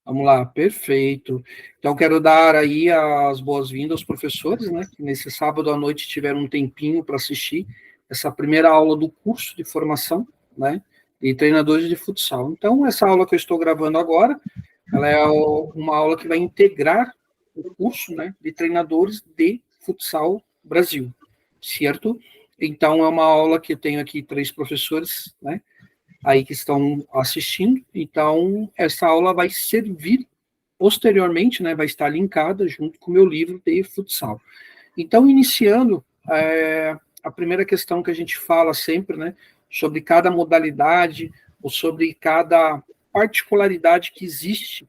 Vamos lá, perfeito. Então, quero dar aí as boas-vindas aos professores, né, que nesse sábado à noite tiveram um tempinho para assistir essa primeira aula do curso de formação, né, de treinadores de futsal. Então, essa aula que eu estou gravando agora, ela é uma aula que vai integrar o curso, né, de treinadores de futsal Brasil, certo? Então, é uma aula que eu tenho aqui 3 professores, né, aí que estão assistindo. Então, essa aula vai servir posteriormente, né, vai estar linkada junto com o meu livro de futsal. Então, iniciando, a primeira questão que a gente fala sempre, né, sobre cada modalidade, ou sobre cada particularidade que existe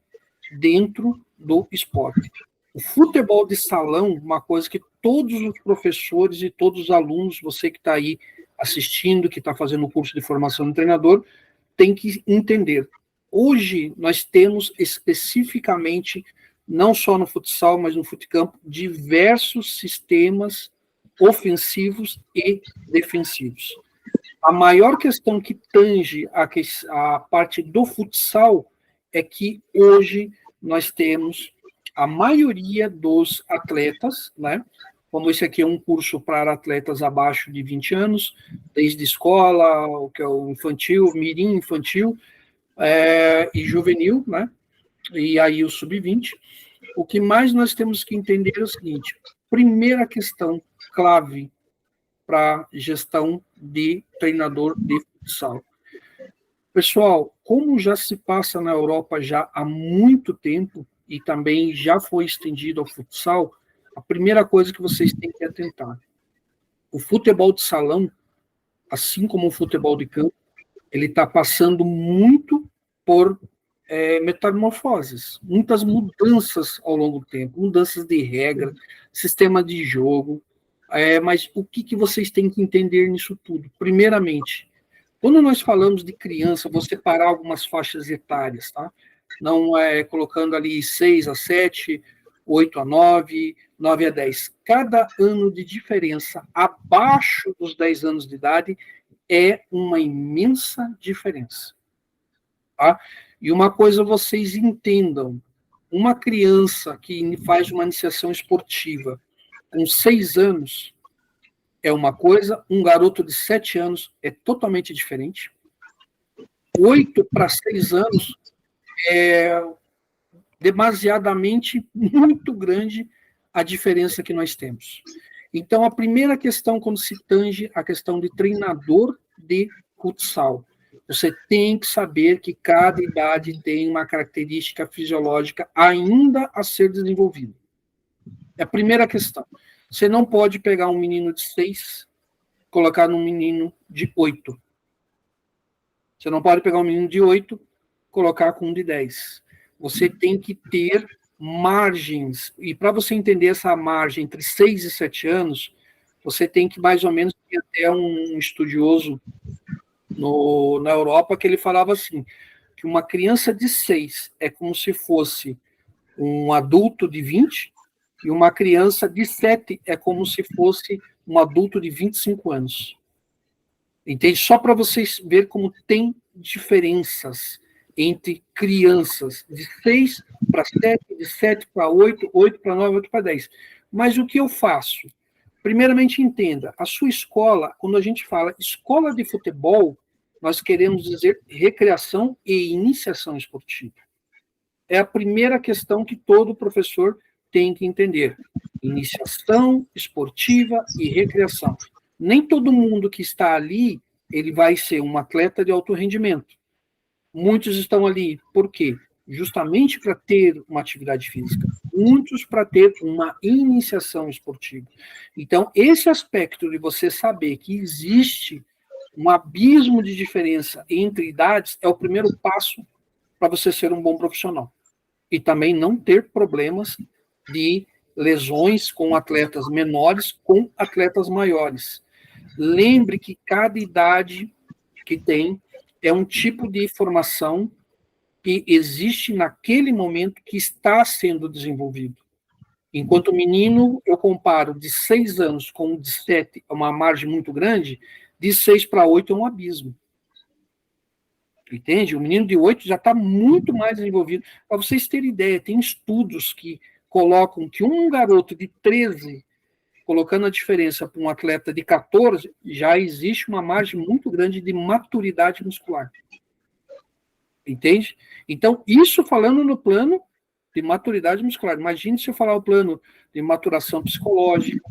dentro do esporte. O futebol de salão, uma coisa que todos os professores e todos os alunos, você que está aí assistindo, que está fazendo o curso de formação de treinador, tem que entender. Hoje, nós temos especificamente, não só no futsal, mas no futecampo, diversos sistemas ofensivos e defensivos. A maior questão que tange a parte do futsal é que hoje nós temos a maioria dos atletas, né? Como esse aqui é um curso para atletas abaixo de 20 anos, desde escola, o que é o infantil, mirim infantil, e juvenil, né? E aí o sub-20. O que mais nós temos que entender é o seguinte: primeira questão clave para gestão de treinador de futsal. Pessoal, como já se passa na Europa já há muito tempo e também já foi estendido ao futsal, a primeira coisa que vocês têm que atentar: o futebol de salão, assim como o futebol de campo, ele está passando muito por metamorfoses, muitas mudanças ao longo do tempo, mudanças de regra, sistema de jogo. Mas o que vocês têm que entender nisso tudo? Primeiramente, quando nós falamos de criança, vou separar algumas faixas etárias, tá? Não é colocando ali 6 a 7, 8 a 9, 9 a 10. Cada ano de diferença abaixo dos 10 anos de idade é uma imensa diferença. Tá? E uma coisa vocês entendam: uma criança que faz uma iniciação esportiva com 6 anos é uma coisa, um garoto de 7 anos é totalmente diferente. 8 para 6 anos é demasiadamente muito grande a diferença que nós temos. Então, a primeira questão, quando se tange a questão de treinador de futsal, você tem que saber que cada idade tem uma característica fisiológica ainda a ser desenvolvida. É a primeira questão. Você não pode pegar um menino de 6, colocar num menino de 8. Você não pode pegar um menino de 8, colocar com um de 10. Você tem que ter margens. E para você entender essa margem entre 6 e 7 anos, você tem que mais ou menos ter até um estudioso na Europa que ele falava assim, que uma criança de 6 é como se fosse um adulto de 20, e uma criança de 7 é como se fosse um adulto de 25 anos. Entende? Só para vocês verem como tem diferenças entre crianças de 6 para 7, de 7 para 8, 8 para 9, 8 para 10. Mas o que eu faço? Primeiramente, entenda, a sua escola, quando a gente fala escola de futebol, nós queremos dizer recreação e iniciação esportiva. É a primeira questão que todo professor tem que entender. Iniciação esportiva e recreação. Nem todo mundo que está ali, ele vai ser um atleta de alto rendimento. Muitos estão ali, por quê? Justamente para ter uma atividade física. Muitos para ter uma iniciação esportiva. Então, esse aspecto de você saber que existe um abismo de diferença entre idades é o primeiro passo para você ser um bom profissional. E também não ter problemas de lesões com atletas menores com atletas maiores. Lembre que cada idade que tem é um tipo de formação que existe naquele momento que está sendo desenvolvido. Enquanto menino, eu comparo de 6 anos com de 7, é uma margem muito grande, de 6 para 8 é um abismo. Entende? O menino de 8 já está muito mais desenvolvido. Para vocês terem ideia, tem estudos que colocam que um garoto de 13, colocando a diferença para um atleta de 14, já existe uma margem muito grande de maturidade muscular. Entende? Então, isso falando no plano de maturidade muscular. Imagine se eu falar o plano de maturação psicológica,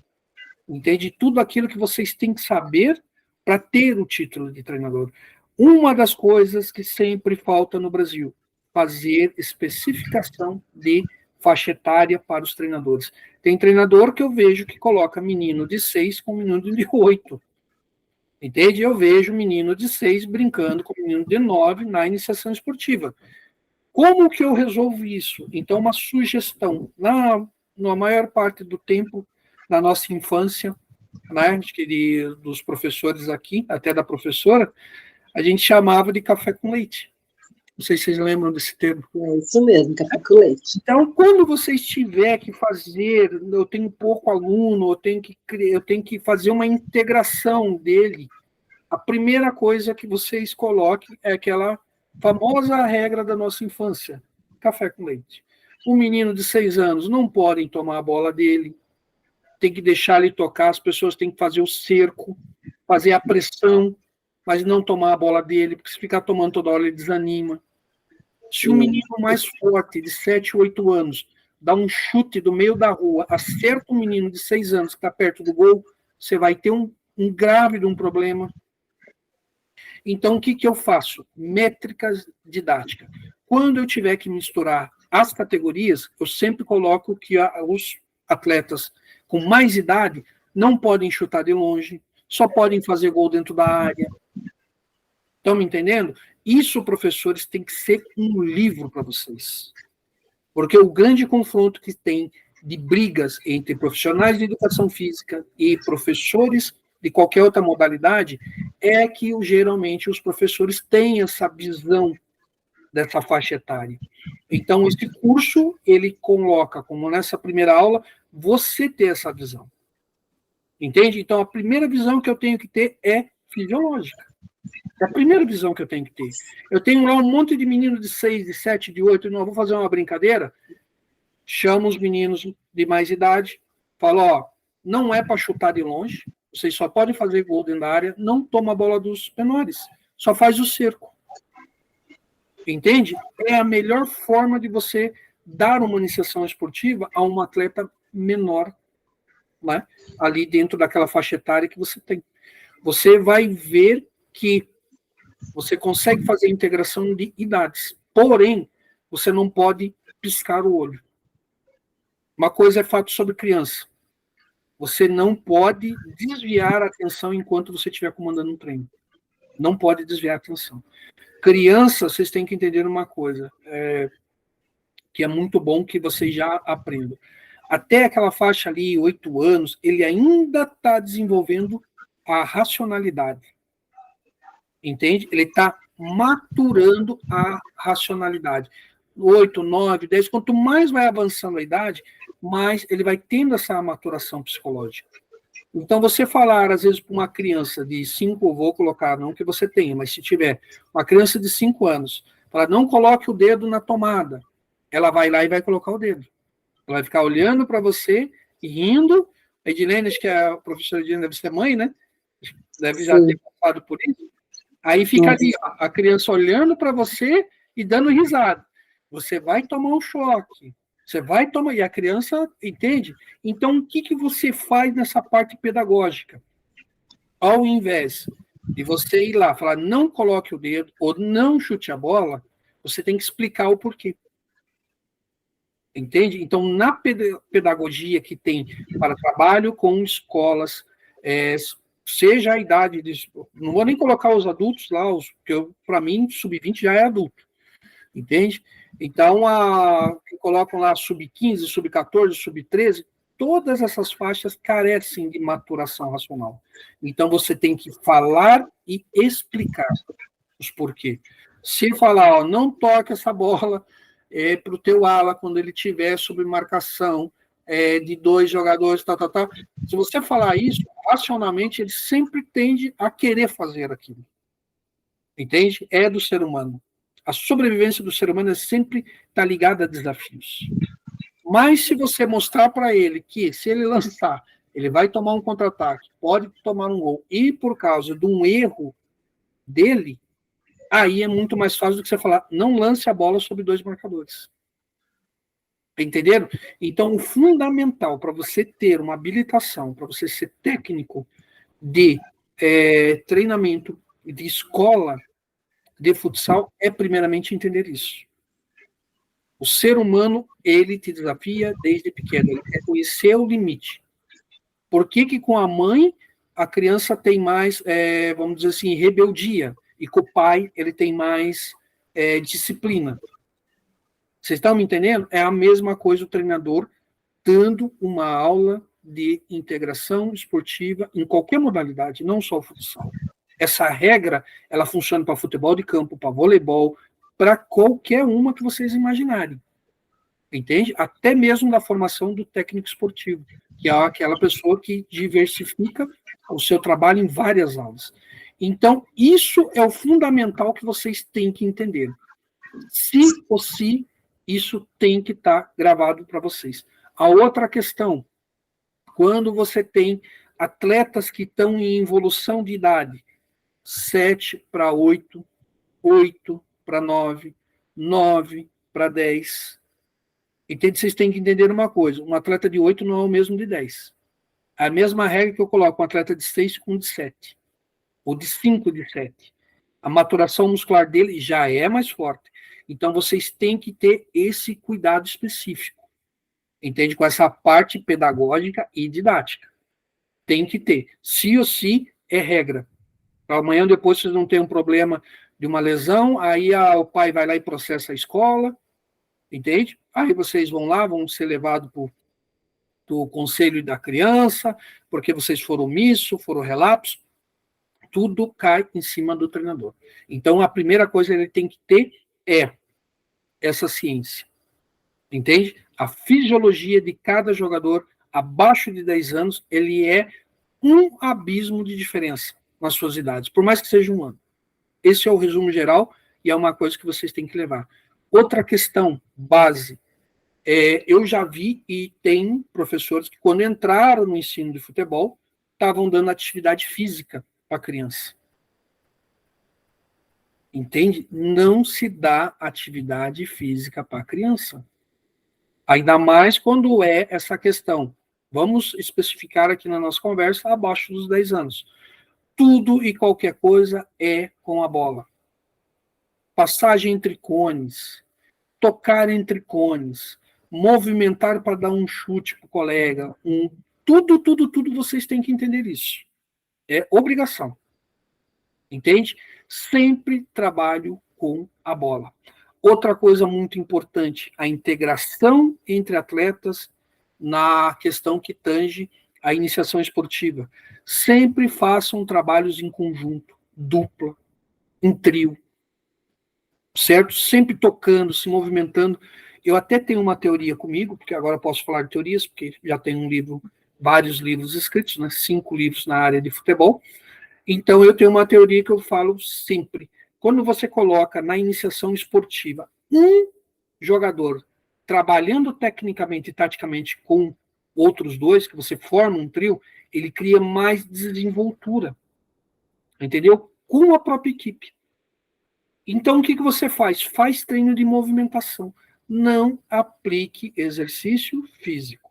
entende? Tudo aquilo que vocês têm que saber para ter o título de treinador. Uma das coisas que sempre falta no Brasil, fazer especificação de faixa etária para os treinadores. Tem treinador que eu vejo que coloca menino de 6 com menino de 8. Entende? Eu vejo menino de 6 brincando com menino de 9 na iniciação esportiva. Como que eu resolvo isso? Então, uma sugestão. Na maior parte do tempo, na nossa infância, né, dos professores aqui, até da professora, a gente chamava de café com leite. Não sei se vocês lembram desse termo. É isso mesmo, café com leite. Então, quando vocês tiver que fazer, eu tenho pouco aluno, eu tenho que fazer uma integração dele, a primeira coisa que vocês coloquem é aquela famosa regra da nossa infância, café com leite. Um menino de 6 anos não podem tomar a bola dele, tem que deixar ele tocar, as pessoas têm que fazer o cerco, fazer a pressão, mas não tomar a bola dele, porque se ficar tomando toda hora ele desanima. Se um menino mais forte, de 7, 8 anos, dá um chute do meio da rua, acerta um menino de 6 anos que está perto do gol, você vai ter um grave de um problema. Então, o que eu faço? Métricas didáticas. Quando eu tiver que misturar as categorias, eu sempre coloco que os atletas com mais idade não podem chutar de longe, só podem fazer gol dentro da área. Estão me entendendo? Isso, professores, tem que ser um livro para vocês. Porque o grande confronto que tem de brigas entre profissionais de educação física e professores de qualquer outra modalidade é que, geralmente, os professores têm essa visão dessa faixa etária. Então, esse curso, ele coloca, como nessa primeira aula, você ter essa visão. Entende? Então, a primeira visão que eu tenho que ter é fisiológica. É a primeira visão que eu tenho que ter. Eu tenho lá um monte de meninos de 6, de 7, de 8, não, vou fazer uma brincadeira, chamo os meninos de mais idade, falo, ó, não é para chutar de longe, vocês só podem fazer gol dentro da área, não toma a bola dos menores, só faz o cerco. Entende? É a melhor forma de você dar uma iniciação esportiva a um atleta menor, né? Ali dentro daquela faixa etária que você tem. Você vai ver que você consegue fazer integração de idades, porém, você não pode piscar o olho. Uma coisa é fato sobre criança. Você não pode desviar a atenção enquanto você estiver comandando um treino. Não pode desviar a atenção. Criança, vocês têm que entender uma coisa, que é muito bom que vocês já aprendam. Até aquela faixa ali, 8 anos, ele ainda está desenvolvendo a racionalidade. Entende? Ele está maturando a racionalidade. 8, 9, 10, quanto mais vai avançando a idade, mais ele vai tendo essa maturação psicológica. Então, você falar, às vezes, para uma criança de 5, vou colocar, não que você tenha, mas se tiver uma criança de 5 anos, falar, não coloque o dedo na tomada, ela vai lá e vai colocar o dedo. Ela vai ficar olhando para você e rindo. A Edilene, acho que a professora Edilene deve ser mãe, né? Deve já ter passado por isso. Aí fica ali, a criança olhando para você e dando risada. Você vai tomar um choque. Você vai tomar... E a criança entende? Então, o que você faz nessa parte pedagógica? Ao invés de você ir lá falar, não coloque o dedo ou não chute a bola, você tem que explicar o porquê. Entende? Então, na pedagogia que tem para trabalho com escolas, seja a idade, não vou nem colocar os adultos lá, porque para mim, sub-20 já é adulto, entende? Então, que colocam lá sub-15, sub-14, sub-13, todas essas faixas carecem de maturação racional. Então, você tem que falar e explicar os porquês. Se falar, ó, não toque essa bola para o teu ala quando ele estiver sob marcação de 2 jogadores, tal. Se você falar isso, racionalmente, ele sempre tende a querer fazer aquilo. Entende? É do ser humano. A sobrevivência do ser humano sempre está ligada a desafios. Mas se você mostrar para ele que, se ele lançar, ele vai tomar um contra-ataque, pode tomar um gol, e por causa de um erro dele, aí é muito mais fácil do que você falar, não lance a bola sobre 2 marcadores. Entenderam? Então, o fundamental para você ter uma habilitação, para você ser técnico de treinamento de escola de futsal, é primeiramente entender isso. O ser humano, ele te desafia desde pequeno, ele quer conhecer o limite. Por que com a mãe a criança tem mais, vamos dizer assim, rebeldia, e com o pai ele tem mais disciplina? Vocês estão me entendendo? É a mesma coisa o treinador dando uma aula de integração esportiva em qualquer modalidade, não só o futsal. Essa regra, ela funciona para futebol de campo, para voleibol, para qualquer uma que vocês imaginarem. Entende? Até mesmo da formação do técnico esportivo, que é aquela pessoa que diversifica o seu trabalho em várias aulas. Então, isso é o fundamental que vocês têm que entender. Se ou se, isso tem que estar gravado para vocês. A outra questão, quando você tem atletas que estão em evolução de idade, 7 para 8, 8 para 9, 9 para 10. Entende? Vocês têm que entender uma coisa: um atleta de 8 não é o mesmo de 10. A mesma regra que eu coloco um atleta de 6 com um de 7, ou de 5 de 7. A maturação muscular dele já é mais forte. Então, vocês têm que ter esse cuidado específico. Entende? Com essa parte pedagógica e didática. Tem que ter. Se ou se é regra. Amanhã ou depois vocês não têm um problema de uma lesão, aí o pai vai lá e processa a escola, entende? Aí vocês vão lá, vão ser levados para o conselho da criança, porque vocês foram omissos, foram relapsos, tudo cai em cima do treinador. Então, a primeira coisa que ele tem que ter é essa ciência, entende? A fisiologia de cada jogador abaixo de 10 anos, ele é um abismo de diferença nas suas idades, por mais que seja um ano. Esse é o resumo geral e é uma coisa que vocês têm que levar. Outra questão base, eu já vi e tem professores que, quando entraram no ensino de futebol, estavam dando atividade física para a criança. Entende? Não se dá atividade física para a criança. Ainda mais quando é essa questão. Vamos especificar aqui na nossa conversa, abaixo dos 10 anos. Tudo e qualquer coisa é com a bola. Passagem entre cones, tocar entre cones, movimentar para dar um chute para o colega, tudo vocês têm que entender isso. É obrigação. Entende? Sempre trabalho com a bola. Outra coisa muito importante, a integração entre atletas na questão que tange a iniciação esportiva. Sempre façam trabalhos em conjunto, dupla, em trio, certo? Sempre tocando, se movimentando. Eu até tenho uma teoria comigo, porque agora eu posso falar de teorias, porque já tenho um livro, vários livros escritos, né? 5 livros na área de futebol. Então, eu tenho uma teoria que eu falo sempre. Quando você coloca na iniciação esportiva um jogador trabalhando tecnicamente e taticamente com outros 2, que você forma um trio, ele cria mais desenvoltura. Entendeu? Com a própria equipe. Então, o que você faz? Faz treino de movimentação. Não aplique exercício físico.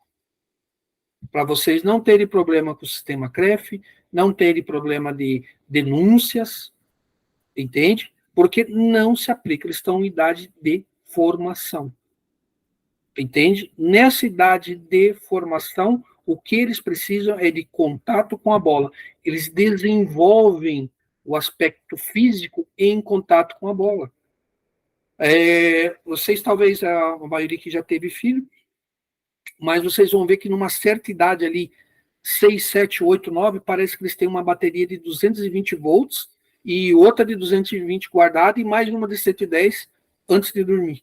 Para vocês não terem problema com o sistema CREF, não terem problema de denúncias, entende? Porque não se aplica, eles estão em idade de formação. Entende? Nessa idade de formação, o que eles precisam é de contato com a bola. Eles desenvolvem o aspecto físico em contato com a bola. Vocês, talvez, a maioria que já teve filho, mas vocês vão ver que numa certa idade ali, 6, 7, 8, 9, parece que eles têm uma bateria de 220 volts e outra de 220 guardada e mais uma de 110 antes de dormir.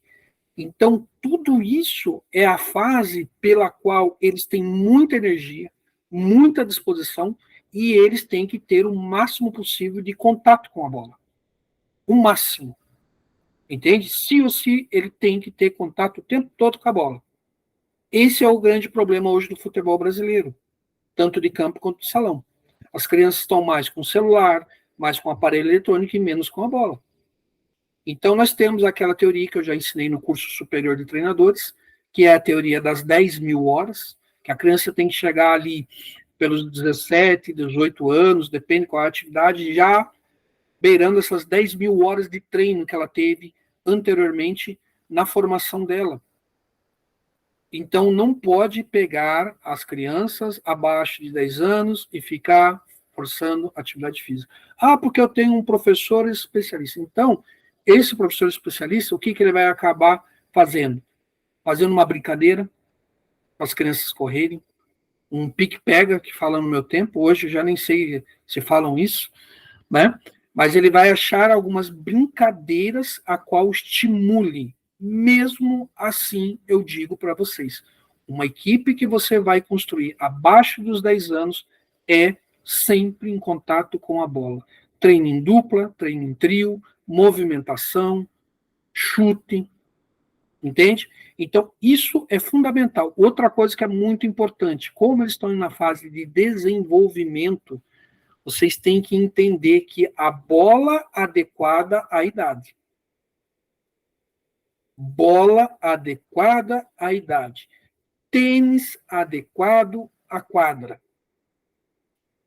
Então, tudo isso é a fase pela qual eles têm muita energia, muita disposição, e eles têm que ter o máximo possível de contato com a bola. o máximo. Entende? Se ou se ele tem que ter contato o tempo todo com a bola. Esse é o grande problema hoje do futebol brasileiro, tanto de campo quanto de salão. As crianças estão mais com celular, mais com aparelho eletrônico e menos com a bola. Então, nós temos aquela teoria que eu já ensinei no curso superior de treinadores, que é a teoria das 10.000 horas, que a criança tem que chegar ali pelos 17, 18 anos, depende qual é a atividade, já beirando essas 10.000 horas de treino que ela teve anteriormente na formação dela. Então, não pode pegar as crianças abaixo de 10 anos e ficar forçando atividade física. Ah, porque eu tenho um professor especialista. Então, esse professor especialista, o que ele vai acabar fazendo? Fazendo uma brincadeira para as crianças correrem, um pique-pega, que fala no meu tempo, hoje eu já nem sei se falam isso, né? Mas ele vai achar algumas brincadeiras a qual estimule. Mesmo assim, eu digo para vocês, uma equipe que você vai construir abaixo dos 10 anos é sempre em contato com a bola. Treino em dupla, treino em trio, movimentação, chute, entende? Então, isso é fundamental. Outra coisa que é muito importante, como eles estão na fase de desenvolvimento, vocês têm que entender que a bola adequada à idade. Bola adequada à idade. Tênis adequado à quadra.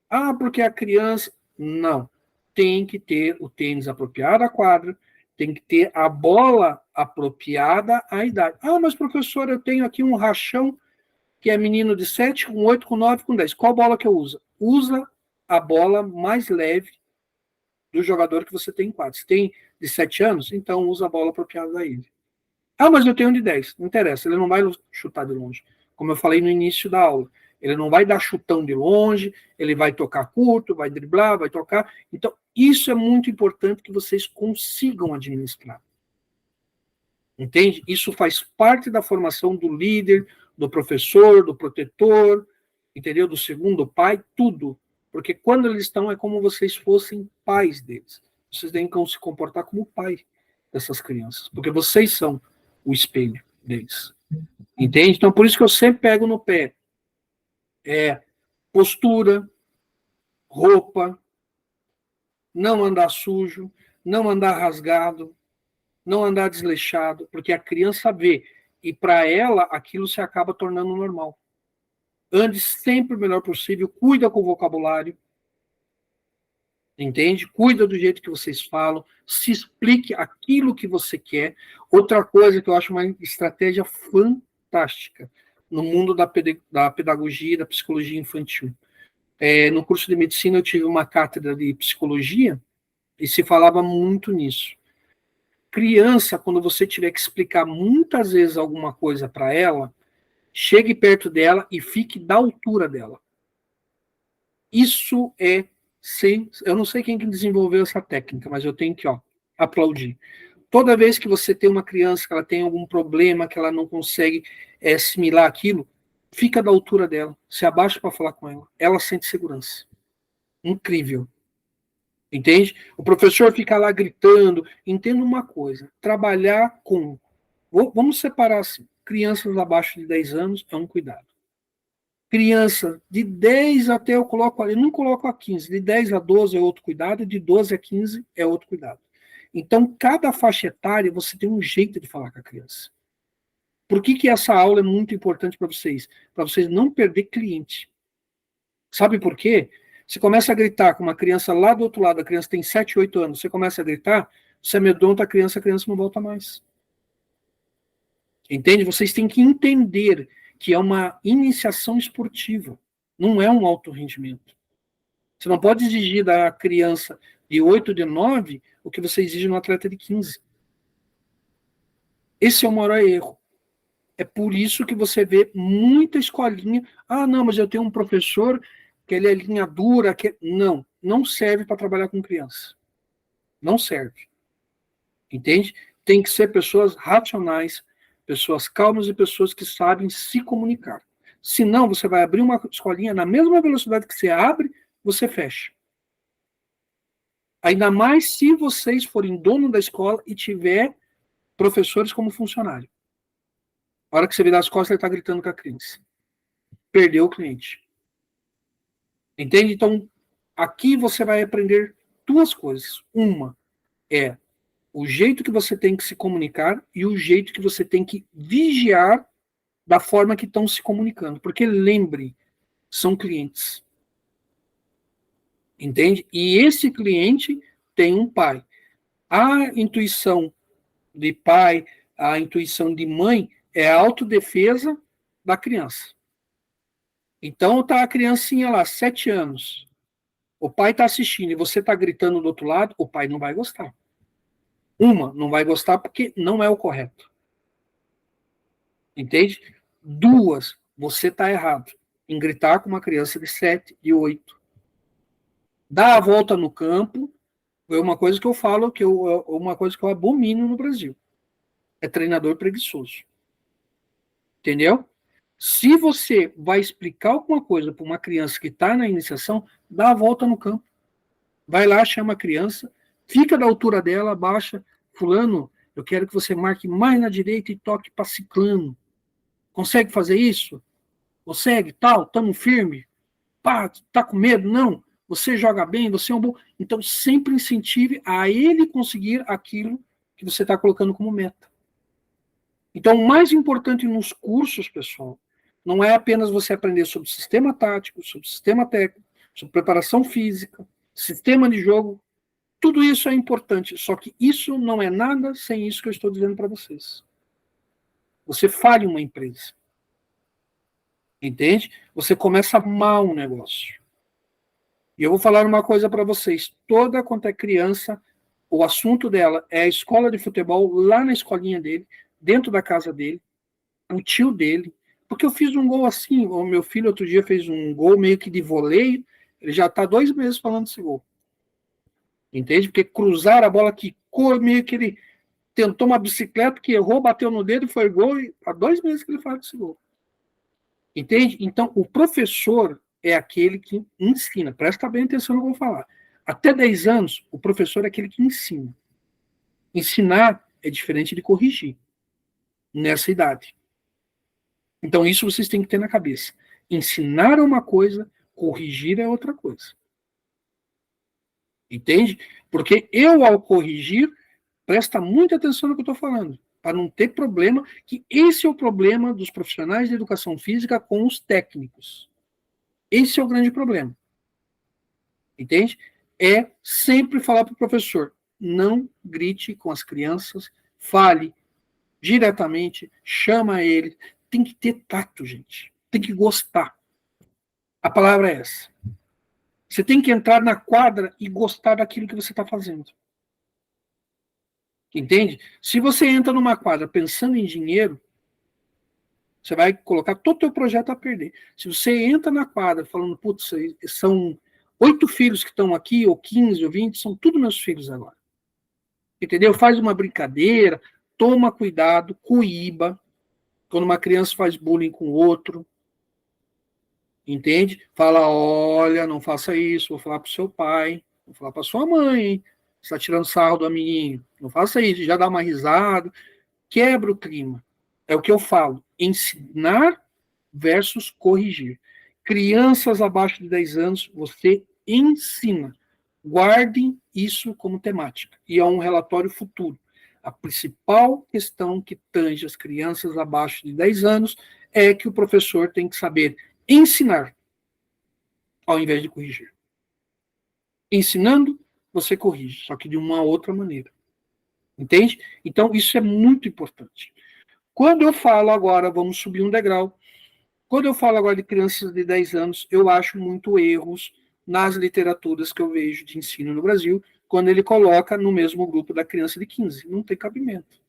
Ah, porque a criança... Não. Tem que ter o tênis apropriado à quadra, tem que ter a bola apropriada à idade. Ah, mas professor, eu tenho aqui um rachão que é menino de 7, com 8, com 9, com 10. Qual bola que eu uso? Usa a bola mais leve do jogador que você tem em quadra. Se tem de 7 anos, então usa a bola apropriada a ele. Ah, mas eu tenho um de 10. Não interessa, ele não vai chutar de longe. Como eu falei no início da aula. Ele não vai dar chutão de longe, ele vai tocar curto, vai driblar, vai tocar. Então, isso é muito importante que vocês consigam administrar. Entende? Isso faz parte da formação do líder, do professor, do protetor, entendeu? Do segundo pai, tudo. Porque quando eles estão, é como vocês fossem pais deles. Vocês têm que se comportar como pai dessas crianças. Porque vocês são o espelho deles. Entende? Então, por isso que eu sempre pego no pé. Postura, roupa, não andar sujo, não andar rasgado, não andar desleixado, porque a criança vê, e para ela aquilo se acaba tornando normal. Ande sempre o melhor possível, cuida com o vocabulário, entende? Cuida do jeito que vocês falam, se explique aquilo que você quer. Outra coisa que eu acho uma estratégia fantástica no mundo da pedagogia e da psicologia infantil. No curso de medicina eu tive uma cátedra de psicologia e se falava muito nisso. Criança, quando você tiver que explicar muitas vezes alguma coisa para ela, chegue perto dela e fique da altura dela. Isso é eu não sei quem que desenvolveu essa técnica, mas eu tenho que aplaudir. Toda vez que você tem uma criança que ela tem algum problema, que ela não consegue assimilar aquilo, fica da altura dela, se abaixa para falar com ela. Ela sente segurança. Incrível. Entende? O professor fica lá gritando. Entenda uma coisa, trabalhar com... Vamos separar assim. Crianças abaixo de 10 anos é um cuidado. Criança de 10 até eu coloco ali, não coloco a 15, de 10 a 12 é outro cuidado, de 12 a 15 é outro cuidado. Então, cada faixa etária você tem um jeito de falar com a criança. Por que essa aula é muito importante para vocês? Para vocês não perder cliente. Sabe por quê? Você começa a gritar com uma criança lá do outro lado, a criança tem 7, 8 anos, você começa a gritar, você amedronta a criança não volta mais. Entende? Vocês têm que entender que é uma iniciação esportiva, não é um alto rendimento. Você não pode exigir da criança de 8, de 9, o que você exige no atleta de 15. Esse é o maior erro. É por isso que você vê muita escolinha. Ah, não, mas eu tenho um professor que ele é linha dura. Não serve para trabalhar com criança. Não serve. Entende? Tem que ser pessoas racionais, pessoas calmas e pessoas que sabem se comunicar. Senão, você vai abrir uma escolinha na mesma velocidade que você abre, você fecha. Ainda mais se vocês forem dono da escola e tiver professores como funcionário. A hora que você virar as costas, ele está gritando com a criança. Perdeu o cliente. Entende? Então, aqui você vai aprender duas coisas. Uma é o jeito que você tem que se comunicar e o jeito que você tem que vigiar da forma que estão se comunicando. Porque lembre, são clientes. Entende? E esse cliente tem um pai. A intuição de pai, a intuição de mãe é a autodefesa da criança. Então tá a criancinha lá, 7 anos. O pai está assistindo e você está gritando do outro lado, o pai não vai gostar. Não vai gostar porque não é o correto. Entende? 2, você está errado em gritar com uma criança de 7, de 8. Dar a volta no campo é uma coisa que eu falo, uma coisa que eu abomino no Brasil. É treinador preguiçoso. Entendeu? Se você vai explicar alguma coisa para uma criança que está na iniciação, dá a volta no campo. Vai lá, chama a criança, fica da altura dela, abaixa. Fulano, eu quero que você marque mais na direita e toque para ciclano. Consegue fazer isso? Consegue? Tal, estamos firme. Pá, tá com medo? Não. Você joga bem, você é um bom. Então, sempre incentive a ele conseguir aquilo que você está colocando como meta. Então, o mais importante nos cursos, pessoal, não é apenas você aprender sobre sistema tático, sobre sistema técnico, sobre preparação física, sistema de jogo. Tudo isso é importante, só que isso não é nada sem isso que eu estou dizendo para vocês. Você falha uma empresa. Entende? Você começa mal um negócio. E eu vou falar uma coisa para vocês. Toda quanto é criança, o assunto dela é a escola de futebol, lá na escolinha dele, dentro da casa dele, o tio dele. Porque eu fiz um gol assim, o meu filho outro dia fez um gol meio que de voleio, ele já está 2 meses falando desse gol. Entende? Porque cruzar a bola quicou, meio que ele tentou uma bicicleta que errou, bateu no dedo e foi gol, e há 2 meses que ele fala desse gol. Entende? Então, o professor é aquele que ensina. Presta bem atenção no que eu vou falar. Até 10 anos, o professor é aquele que ensina. Ensinar é diferente de corrigir nessa idade. Então, isso vocês têm que ter na cabeça. Ensinar é uma coisa, corrigir é outra coisa. Entende? Porque eu, ao corrigir, presta muita atenção no que eu estou falando, para não ter problema, que esse é o problema dos profissionais de educação física com os técnicos. Esse é o grande problema. Entende? É sempre falar para o professor, não grite com as crianças, fale diretamente, chama ele. Tem que ter tato, gente. Tem que gostar. A palavra é essa. Você tem que entrar na quadra e gostar daquilo que você está fazendo. Entende? Se você entra numa quadra pensando em dinheiro, você vai colocar todo o teu projeto a perder. Se você entra na quadra falando, putz, são 8 filhos que estão aqui, ou 15, ou 20, são tudo meus filhos agora. Entendeu? Faz uma brincadeira, toma cuidado, coíba, quando uma criança faz bullying com outro. Entende? Fala, olha, não faça isso, vou falar pro seu pai, vou falar pra sua mãe, hein? Você está tirando sarro do amiguinho. Não faça isso, já dá uma risada. Quebra o clima. É o que eu falo. Ensinar versus corrigir. Crianças abaixo de 10 anos, você ensina. Guardem isso como temática. E é um relatório futuro. A principal questão que tange as crianças abaixo de 10 anos é que o professor tem que saber ensinar ao invés de corrigir. Ensinando, você corrige, só que de uma outra maneira. Entende? Então, isso é muito importante. Quando eu falo agora, vamos subir um degrau, quando eu falo agora de crianças de 10 anos, eu acho muito erros nas literaturas que eu vejo de ensino no Brasil, quando ele coloca no mesmo grupo da criança de 15. Não tem cabimento.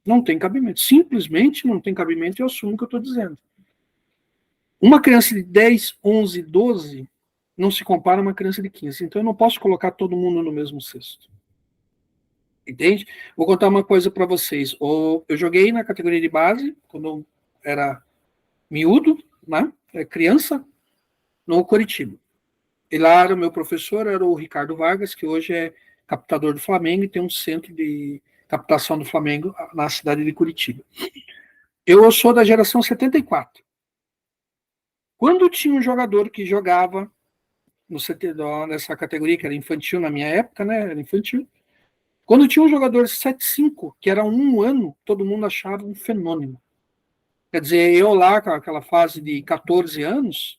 Não tem cabimento. Simplesmente não tem cabimento e eu assumo o que eu estou dizendo. Uma criança de 10, 11, 12 não se compara a uma criança de 15. Então eu não posso colocar todo mundo no mesmo cesto. Entende? Vou contar uma coisa para vocês. Eu joguei na categoria de base, quando eu era miúdo, né? Criança, no Coritiba. E lá era o meu professor, era o Ricardo Vargas, que hoje é captador do Flamengo e tem um centro de captação do Flamengo na cidade de Curitiba. Eu sou da geração 74. Quando tinha um jogador que jogava nessa categoria, que era infantil na minha época, né? Era infantil. Quando tinha um jogador 7'5", que era 1 ano, todo mundo achava um fenômeno. Quer dizer, eu lá, com aquela fase de 14 anos,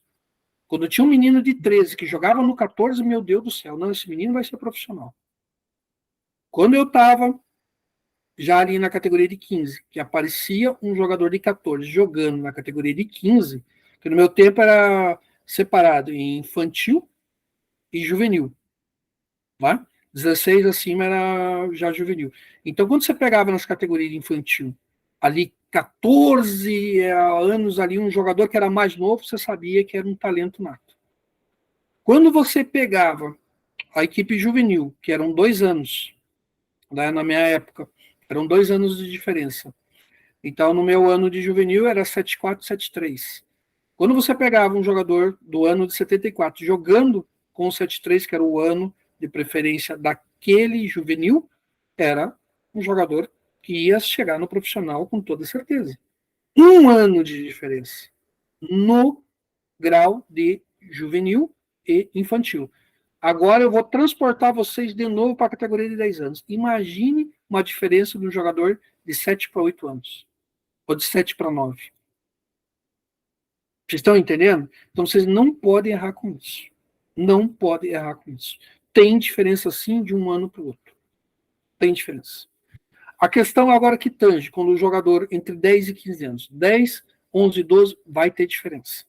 quando tinha um menino de 13 que jogava no 14, meu Deus do céu, não, esse menino vai ser profissional. Quando eu estava já ali na categoria de 15, que aparecia um jogador de 14 jogando na categoria de 15, que no meu tempo era separado em infantil e juvenil. Tá? 16 acima era já juvenil. Então, quando você pegava nas categorias de infantil, ali 14 anos, ali um jogador que era mais novo, você sabia que era um talento nato. Quando você pegava a equipe juvenil, que eram 2 anos, né, na minha época, eram 2 anos de diferença. Então, no meu ano de juvenil, era 7'4", 7'3". Quando você pegava um jogador do ano de 74 jogando com o 7'3", que era o ano de preferência daquele juvenil, era um jogador que ia chegar no profissional com toda certeza. 1 ano de diferença no grau de juvenil e infantil. Agora eu vou transportar vocês de novo para a categoria de 10 anos. Imagine uma diferença de um jogador de 7 para 8 anos. Ou de 7 para 9. Vocês estão entendendo? Então vocês não podem errar com isso. Não podem errar com isso. Tem diferença sim de um ano para o outro. Tem diferença. A questão agora que tange, quando o jogador entre 10 e 15 anos, 10, 11, 12, vai ter diferença.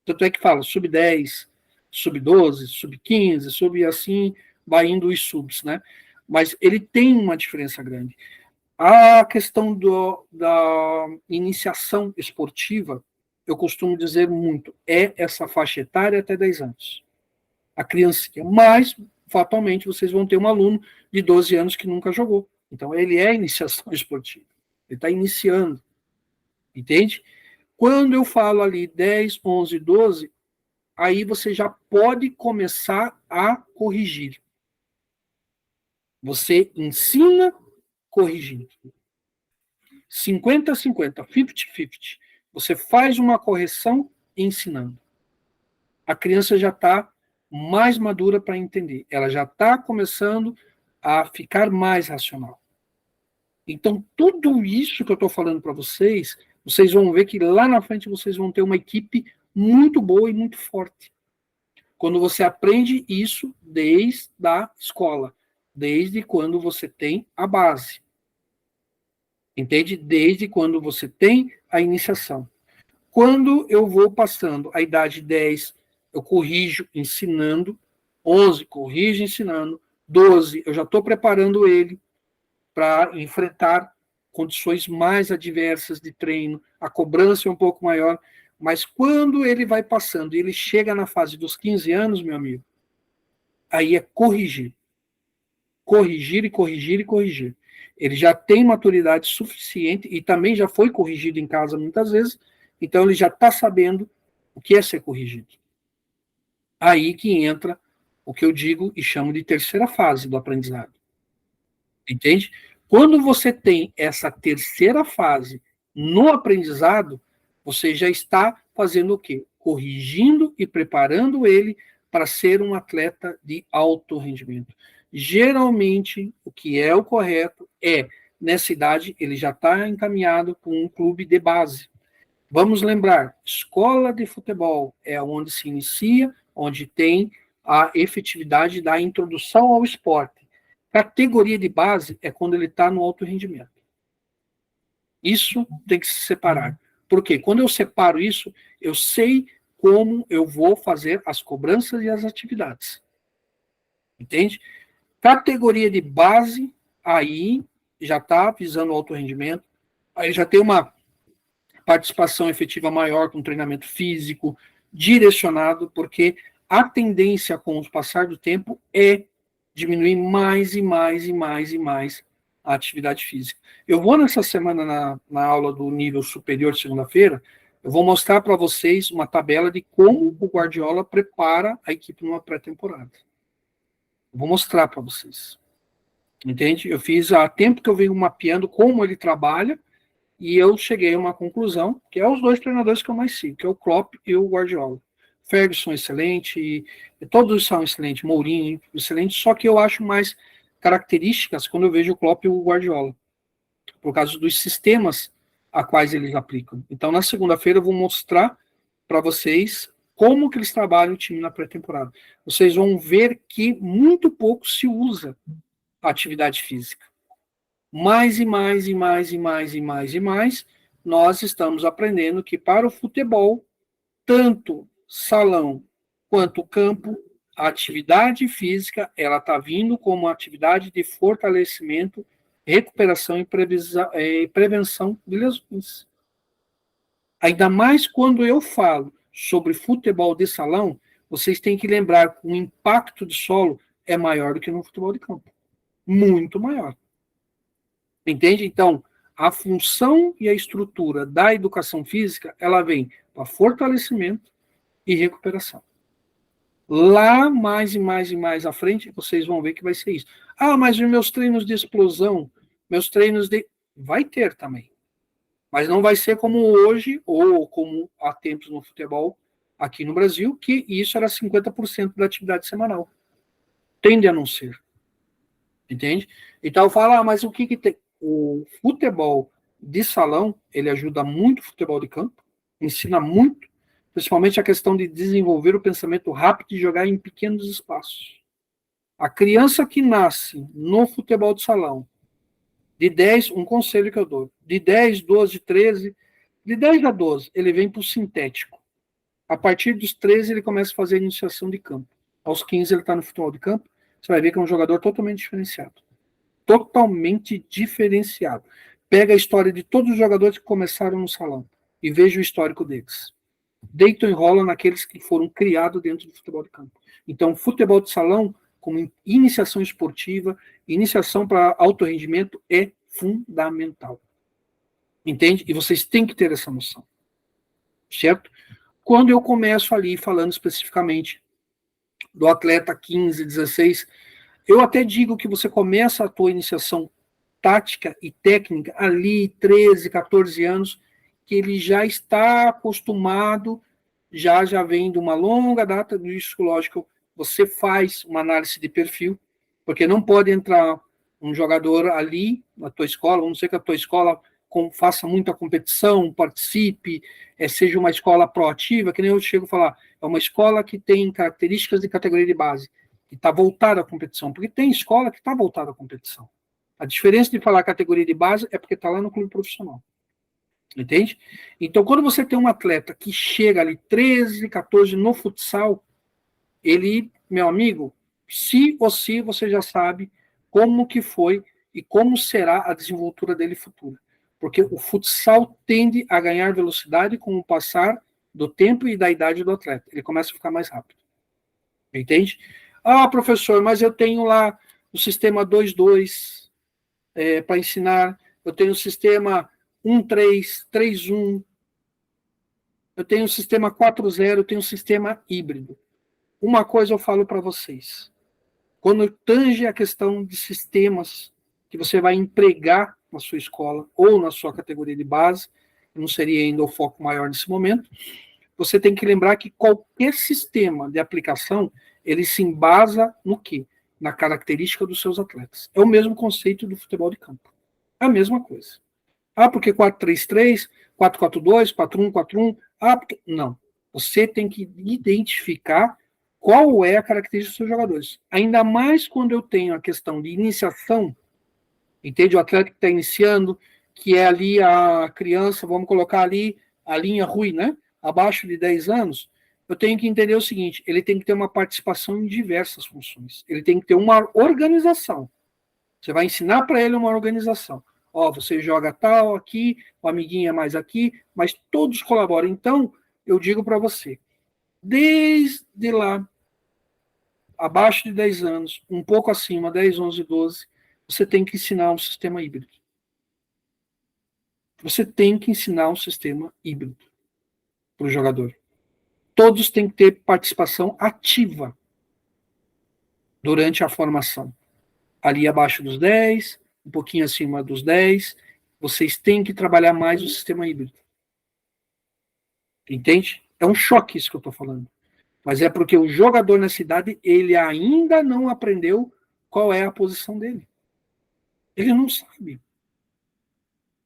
Tanto é que fala sub-10, sub-12, sub-15, sub assim, vai indo os subs, né? Mas ele tem uma diferença grande. A questão da iniciação esportiva, eu costumo dizer muito, é essa faixa etária até 10 anos. A criancinha. Mas, fatalmente, vocês vão ter um aluno de 12 anos que nunca jogou. Então, ele é iniciação esportiva. Ele está iniciando. Entende? Quando eu falo ali 10, 11, 12, aí você já pode começar a corrigir. Você ensina corrigindo. 50-50, 50-50. Você faz uma correção ensinando. A criança já está mais madura para entender. Ela já está começando a ficar mais racional. Então, tudo isso que eu estou falando para vocês, vocês vão ver que lá na frente vocês vão ter uma equipe muito boa e muito forte. Quando você aprende isso desde a escola, desde quando você tem a base. Entende? Desde quando você tem a iniciação. Quando eu vou passando a idade 10, eu corrijo ensinando, 11, corrijo ensinando, 12, eu já estou preparando ele para enfrentar condições mais adversas de treino, a cobrança é um pouco maior, mas quando ele vai passando e ele chega na fase dos 15 anos, meu amigo, aí é corrigir. Corrigir e corrigir e corrigir. Ele já tem maturidade suficiente e também já foi corrigido em casa muitas vezes, então ele já está sabendo o que é ser corrigido. Aí que entra o que eu digo e chamo de terceira fase do aprendizado. Entende? Quando você tem essa terceira fase no aprendizado, você já está fazendo o quê? Corrigindo e preparando ele para ser um atleta de alto rendimento. Geralmente, o que é o correto é, nessa idade, ele já está encaminhado com um clube de base. Vamos lembrar, escola de futebol é onde se inicia, onde tem a efetividade da introdução ao esporte. Categoria de base é quando ele está no alto rendimento. Isso tem que se separar. Por quê? Quando eu separo isso, eu sei como eu vou fazer as cobranças e as atividades. Entende? Categoria de base, aí já está visando o alto rendimento, aí já tem uma participação efetiva maior com treinamento físico, direcionado, porque a tendência com o passar do tempo é diminuir mais e mais e mais e mais a atividade física. Eu vou nessa semana na aula do nível superior, segunda-feira, Eu vou mostrar para vocês uma tabela de como o Guardiola prepara a equipe numa pré-temporada. Eu vou mostrar para vocês. Entende? Eu fiz há tempo que eu venho mapeando como ele trabalha e eu cheguei a uma conclusão, que é os dois treinadores que eu mais sigo, que é o Klopp e o Guardiola. Ferguson excelente, todos são excelentes, Mourinho excelente, só que eu acho mais características quando eu vejo o Klopp e o Guardiola, por causa dos sistemas a quais eles aplicam. Então, na segunda-feira eu vou mostrar para vocês como que eles trabalham o time na pré-temporada. Vocês vão ver que muito pouco se usa a atividade física. Mais e mais, nós estamos aprendendo que para o futebol, tanto salão quanto campo, a atividade física, ela está vindo como atividade de fortalecimento, recuperação e prevenção de lesões. Ainda mais quando eu falo sobre futebol de salão, vocês têm que lembrar que o impacto de solo é maior do que no futebol de campo. Muito maior. Entende? Então, a função e a estrutura da educação física, ela vem para fortalecimento e recuperação. Lá, mais à frente, vocês vão ver que vai ser isso. Ah, mas os meus treinos de explosão, meus treinos de... Vai ter também. Mas não vai ser como hoje, ou como há tempos no futebol aqui no Brasil, que isso era 50% da atividade semanal. Tende a não ser. Entende? Então, fala, mas o que tem? O futebol de salão, ele ajuda muito o futebol de campo, ensina muito, principalmente a questão de desenvolver o pensamento rápido e jogar em pequenos espaços. A criança que nasce no futebol de salão, de 10, um conselho que eu dou, de 10, 12, 13, de 10 a 12, ele vem para o sintético. A partir dos 13, ele começa a fazer a iniciação de campo. Aos 15, ele está no futebol de campo. Você vai ver que é um jogador totalmente diferenciado. Totalmente diferenciado. Pega a história de todos os jogadores que começaram no salão e veja o histórico deles. Deitam e rolam naqueles que foram criados dentro do futebol de campo. Então, futebol de salão, como iniciação esportiva, iniciação para alto rendimento, é fundamental. Entende? E vocês têm que ter essa noção. Certo? Quando eu começo ali falando especificamente do atleta 15, 16, eu até digo que você começa a tua iniciação tática e técnica ali, 13, 14 anos, que ele já está acostumado, já vem de uma longa data do isso, lógico, você faz uma análise de perfil, porque não pode entrar um jogador ali na tua escola, vamos dizer que a tua escola faça muita competição, participe, seja uma escola proativa, que nem eu chego a falar, é uma escola que tem características de categoria de base, que está voltada à competição, porque tem escola que está voltada à competição. A diferença de falar categoria de base é porque está lá no clube profissional. Entende? Então, quando você tem um atleta que chega ali 13, 14 no futsal, ele, meu amigo, se ou se você já sabe como que foi e como será a desenvoltura dele futura. Porque o futsal tende a ganhar velocidade com o passar do tempo e da idade do atleta. Ele começa a ficar mais rápido. Entende? Ah, professor, mas eu tenho lá o sistema 2-2 para ensinar, eu tenho o sistema 1-3, 3-1, eu tenho o sistema 4-0, eu tenho o sistema híbrido. Uma coisa eu falo para vocês. Quando tange a questão de sistemas que você vai empregar na sua escola ou na sua categoria de base, não seria ainda o foco maior nesse momento, você tem que lembrar que qualquer sistema de aplicação, ele se embasa no quê? Na característica dos seus atletas. É o mesmo conceito do futebol de campo. É a mesma coisa. Ah, porque 4-3-3, 4-4-2, 4-1, 4-1. Ah, porque... Não. Você tem que identificar qual é a característica dos seus jogadores. Ainda mais quando eu tenho a questão de iniciação, entende? O atleta que está iniciando, que é ali a criança, vamos colocar ali a linha ruim, né? Abaixo de 10 anos, eu tenho que entender o seguinte, ele tem que ter uma participação em diversas funções. Ele tem que ter uma organização. Você vai ensinar para ele uma organização. Ó, você joga tal aqui, o amiguinho é mais aqui, mas todos colaboram. Então, eu digo para você, desde lá, abaixo de 10 anos, um pouco acima, 10, 11, 12, você tem que ensinar um sistema híbrido. Você tem que ensinar um sistema híbrido. para o jogador. Todos têm que ter participação ativa durante a formação. Ali abaixo dos 10, um pouquinho acima dos 10, vocês têm que trabalhar mais o sistema híbrido. Entende? É um choque isso que eu estou falando. Mas é porque o jogador na cidade, ele ainda não aprendeu qual é a posição dele. Ele não sabe.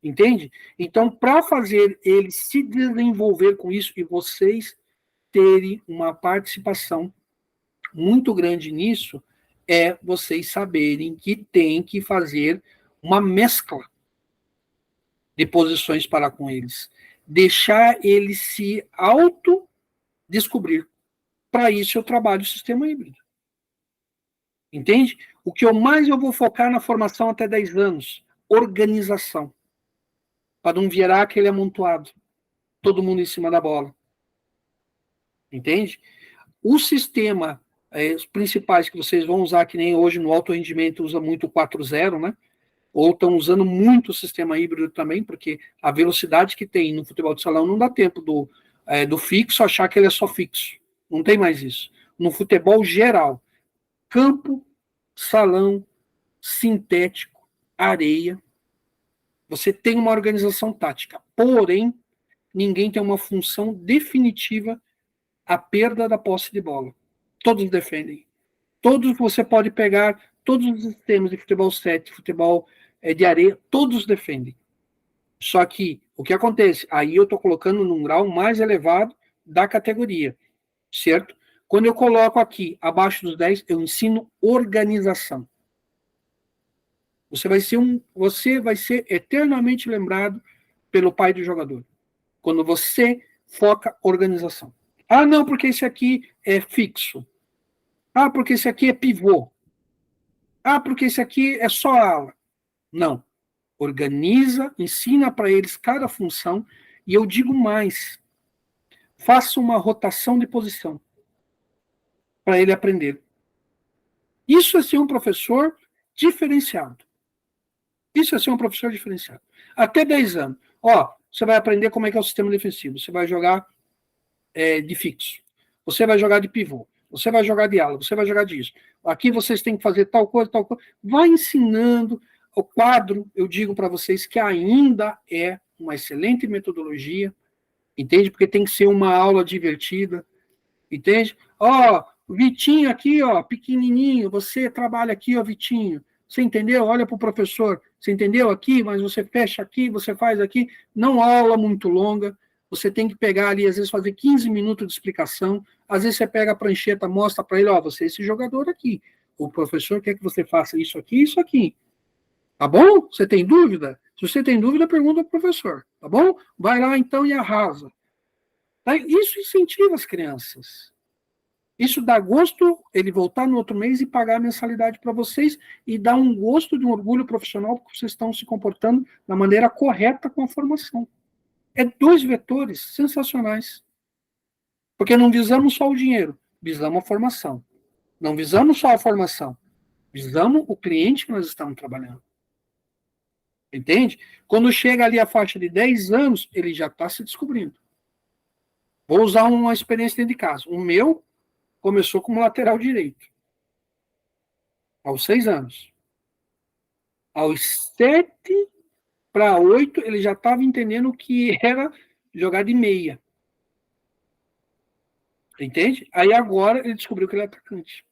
Entende? Então, para fazer ele se desenvolver com isso e vocês terem uma participação muito grande nisso, é vocês saberem que tem que fazer uma mescla de posições para com eles. Deixar eles se auto-descobrir. Para isso eu trabalho o sistema híbrido. Entende? O que eu vou focar na formação até 10 anos, organização. Para não virar aquele amontoado. Todo mundo em cima da bola. Entende? O sistema, os principais que vocês vão usar, que nem hoje no alto rendimento usa muito o 4.0, né? Ou estão usando muito o sistema híbrido também, porque a velocidade que tem no futebol de salão não dá tempo do fixo achar que ele é só fixo. Não tem mais isso. No futebol geral, campo, salão, sintético, areia, você tem uma organização tática. Porém, ninguém tem uma função definitiva a perda da posse de bola. Todos defendem. Todos você pode pegar, todos os sistemas de futebol 7, futebol de areia, todos defendem. Só que, o que acontece? Aí eu estou colocando num grau mais elevado da categoria, certo? Quando eu coloco aqui, abaixo dos 10, eu ensino organização. Você vai ser eternamente lembrado pelo pai do jogador. Quando você foca organização. Ah, não, porque esse aqui é fixo. Ah, porque esse aqui é pivô. Ah, porque esse aqui é só ala. Não. Organiza, ensina para eles cada função. E eu digo mais. Faça uma rotação de posição. Para ele aprender. Isso é ser um professor diferenciado. Isso é ser um professor diferenciado. Até 10 anos. Ó, você vai aprender como é que é o sistema defensivo. Você vai jogar de fixo. Você vai jogar de pivô. Você vai jogar de ala. Você vai jogar disso. Aqui vocês têm que fazer tal coisa, tal coisa. Vai ensinando. O quadro, eu digo para vocês que ainda é uma excelente metodologia. Entende? Porque tem que ser uma aula divertida. Entende? Ó, o Vitinho aqui, ó, pequenininho. Você trabalha aqui, ó, Vitinho. Você entendeu? Olha para o professor. Você entendeu aqui, mas você fecha aqui, você faz aqui. Não aula muito longa. Você tem que pegar ali, às vezes, fazer 15 minutos de explicação. Às vezes você pega a prancheta, mostra para ele, ó, você é esse jogador aqui. O professor quer que você faça isso aqui e isso aqui. Tá bom? Você tem dúvida? Se você tem dúvida, pergunta ao professor. Tá bom? Vai lá, então, e arrasa. Tá? Isso incentiva as crianças. Isso dá gosto ele voltar no outro mês e pagar a mensalidade para vocês e dá um gosto de um orgulho profissional porque vocês estão se comportando da maneira correta com a formação. É 2 vetores sensacionais. Porque não visamos só o dinheiro, visamos a formação. Não visamos só a formação, visamos o cliente que nós estamos trabalhando. Entende? Quando chega ali a faixa de 10 anos, ele já está se descobrindo. Vou usar uma experiência dentro de casa. O meu começou como lateral direito. Aos 6 anos. Aos 7 para 8, ele já estava entendendo o que era jogar de meia. Entende? Aí agora ele descobriu que ele é atacante.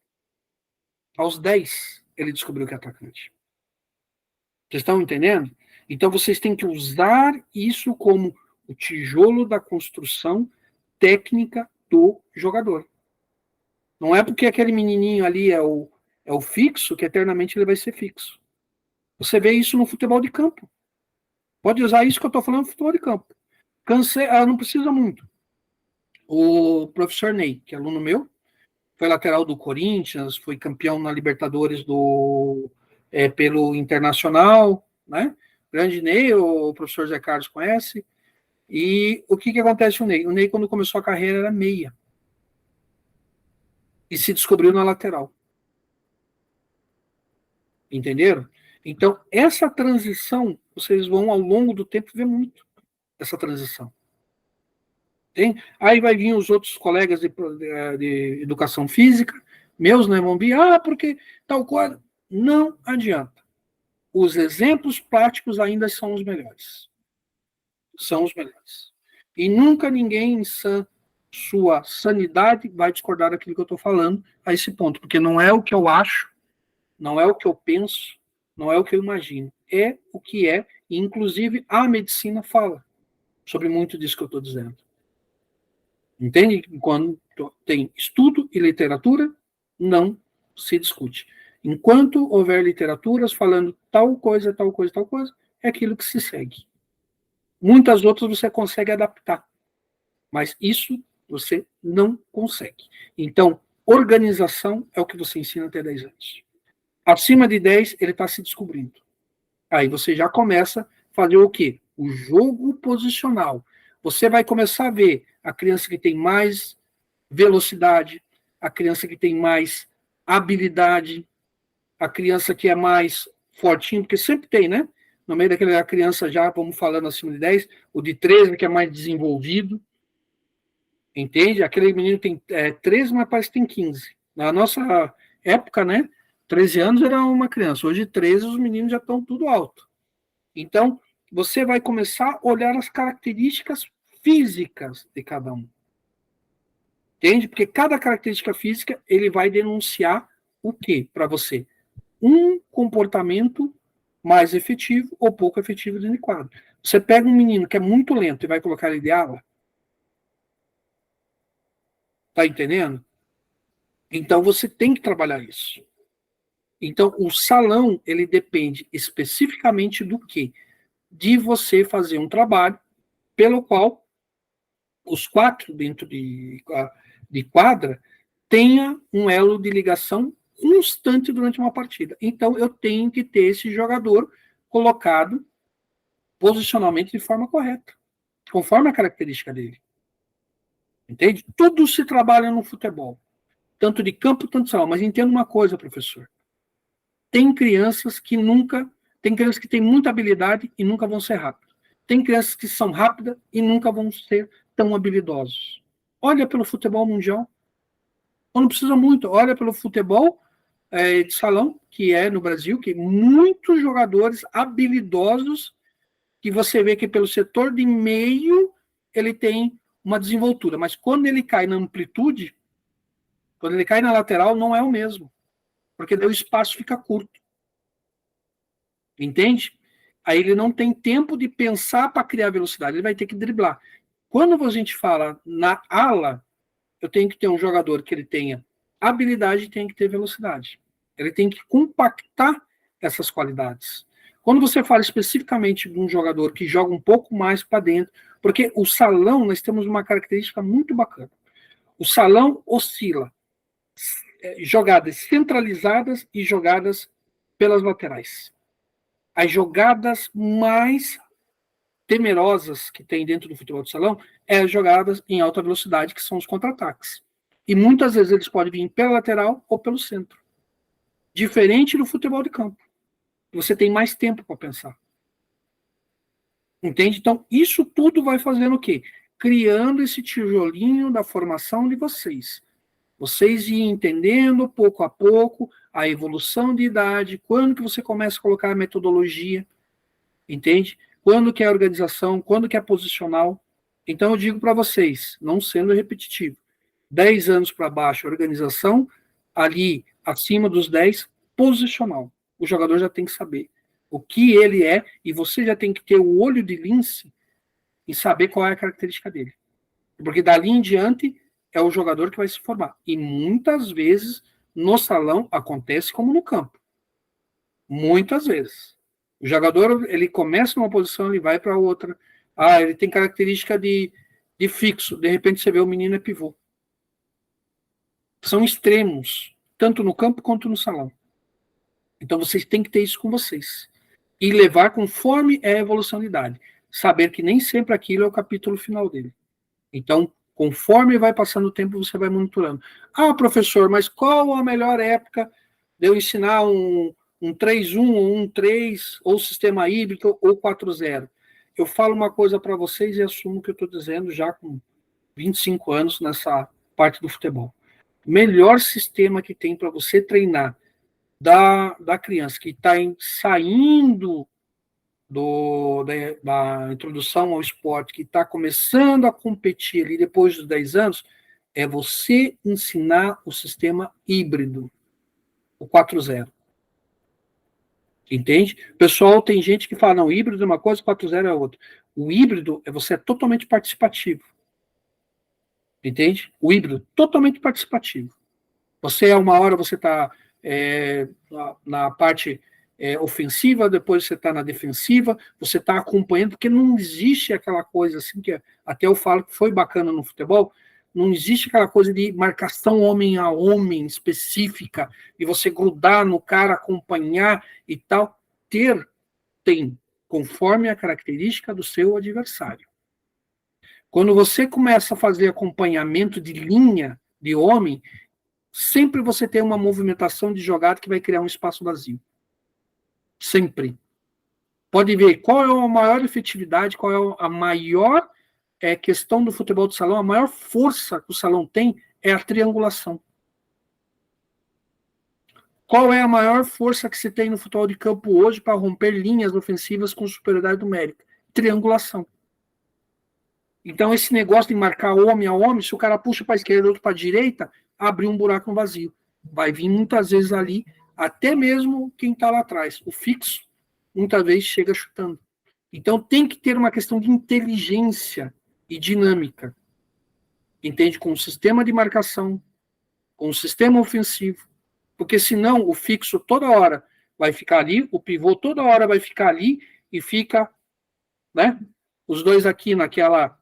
Aos 10, ele descobriu que é atacante. Vocês estão entendendo? Então vocês têm que usar isso como o tijolo da construção técnica do jogador. Não é porque aquele menininho ali é o fixo que eternamente ele vai ser fixo. Você vê isso no futebol de campo. Pode usar isso que eu estou falando no futebol de campo. Não precisa muito. O professor Ney, que é aluno meu, foi lateral do Corinthians, foi campeão na Libertadores pelo Internacional, né? Grande Ney, o professor Zé Carlos conhece. E o que acontece com o Ney? O Ney, quando começou a carreira, era meia. E se descobriu na lateral. Entenderam? Então, essa transição, vocês vão, ao longo do tempo, ver muito essa transição. Tem? Aí vai vir os outros colegas de educação física, meus, né, vão vir, porque tal coisa. Não adianta. Os exemplos práticos ainda são os melhores. São os melhores. E nunca ninguém em sua sanidade vai discordar daquilo que eu estou falando a esse ponto, porque não é o que eu acho, não é o que eu penso, não é o que eu imagino, é o que é, e inclusive a medicina fala sobre muito disso que eu estou dizendo. Entende? Quando tem estudo e literatura, não se discute. Enquanto houver literaturas falando tal coisa, tal coisa, tal coisa, é aquilo que se segue. Muitas outras você consegue adaptar, mas isso você não consegue. Então, organização é o que você ensina até 10 anos. Acima de 10, ele está se descobrindo. Aí você já começa a fazer o quê? O jogo posicional. Você vai começar a ver a criança que tem mais velocidade, a criança que tem mais habilidade, a criança que é mais fortinho, porque sempre tem, né? No meio daquela criança já, vamos falando acima de 10, o de 13 que é mais desenvolvido, entende? Aquele menino tem 13, mas parece que tem 15. Na nossa época, né? 13 anos era uma criança, hoje 13 os meninos já estão tudo alto. Então, você vai começar a olhar as características físicas de cada um. Entende? Porque cada característica física, ele vai denunciar o quê para você? Um comportamento mais efetivo ou pouco efetivo dentro de quadro. Você pega um menino que é muito lento e vai colocar ele de ala. Tá entendendo? Então, você tem que trabalhar isso. Então, o salão, ele depende especificamente do quê? De você fazer um trabalho pelo qual os 4 dentro de quadra tenha um elo de ligação constante durante uma partida. Então, eu tenho que ter esse jogador colocado posicionalmente de forma correta, conforme a característica dele. Entende? Tudo se trabalha no futebol, tanto de campo, tanto de salão. Mas entenda uma coisa, professor. Tem crianças que têm muita habilidade e nunca vão ser rápidas. Tem crianças que são rápidas e nunca vão ser tão habilidosos. Olha pelo futebol mundial. Não precisa muito. Olha pelo futebol de salão, que é no Brasil, que muitos jogadores habilidosos que você vê que pelo setor de meio ele tem uma desenvoltura. Mas quando ele cai na amplitude, quando ele cai na lateral, não é o mesmo. Porque daí o espaço fica curto. Entende? Aí ele não tem tempo de pensar para criar velocidade, ele vai ter que driblar. Quando a gente fala na ala, eu tenho que ter um jogador que ele tenha habilidade e tem que ter velocidade. Ele tem que compactar essas qualidades. Quando você fala especificamente de um jogador que joga um pouco mais para dentro, porque o salão, nós temos uma característica muito bacana. O salão oscila jogadas centralizadas e jogadas pelas laterais. As jogadas mais temerosas que tem dentro do futebol de salão é as jogadas em alta velocidade, que são os contra-ataques. E muitas vezes eles podem vir pela lateral ou pelo centro. Diferente do futebol de campo. Você tem mais tempo para pensar. Entende? Então, isso tudo vai fazendo o quê? Criando esse tijolinho da formação de vocês. Vocês irem entendendo pouco a pouco a evolução de idade, quando que você começa a colocar a metodologia, entende? Quando que é organização, quando que é posicional. Então eu digo para vocês, não sendo repetitivo, 10 anos para baixo, organização, ali acima dos 10, posicional. O jogador já tem que saber o que ele é e você já tem que ter o olho de lince e saber qual é a característica dele. Porque dali em diante é o jogador que vai se formar. E muitas vezes no salão acontece como no campo. Muitas vezes. O jogador, ele começa numa posição, ele vai para outra. Ele tem característica de fixo. De repente você vê o menino é pivô. São extremos, tanto no campo quanto no salão. Então vocês têm que ter isso com vocês. E levar conforme é a evolução de idade. Saber que nem sempre aquilo é o capítulo final dele. Então, conforme vai passando o tempo, você vai monitorando. Professor, mas qual a melhor época de eu ensinar um 3-1 ou um 3, ou sistema híbrido, ou 4-0? Eu falo uma coisa para vocês e assumo que eu estou dizendo já com 25 anos nessa parte do futebol. O melhor sistema que tem para você treinar da criança que está saindo da introdução ao esporte, que está começando a competir ali depois dos 10 anos, é você ensinar o sistema híbrido, o 4.0. Entende? Pessoal, tem gente que fala, não, híbrido é uma coisa, 4.0 é outra. O híbrido você é totalmente participativo. Entende? O híbrido, totalmente participativo. Você, uma hora, você está na parte ofensiva, depois você está na defensiva, você está acompanhando, porque não existe aquela coisa assim, que até eu falo que foi bacana no futebol, não existe aquela coisa de marcação homem a homem específica, e você grudar no cara, acompanhar e tal. Tem, conforme a característica do seu adversário. Quando você começa a fazer acompanhamento de linha de homem, sempre você tem uma movimentação de jogada que vai criar um espaço vazio. Sempre. Pode ver qual é a maior efetividade, qual é a maior questão do futebol de salão, a maior força que o salão tem é a triangulação. Qual é a maior força que se tem no futebol de campo hoje para romper linhas ofensivas com superioridade numérica? Triangulação. Então, esse negócio de marcar homem a homem, se o cara puxa para a esquerda e outro para a direita, abre um buraco no vazio. Vai vir muitas vezes ali, até mesmo quem está lá atrás. O fixo, muitas vezes, chega chutando. Então, tem que ter uma questão de inteligência e dinâmica. Entende? Com o sistema de marcação, com o sistema ofensivo. Porque senão o fixo toda hora vai ficar ali, o pivô toda hora vai ficar ali e fica, né? Os dois aqui naquela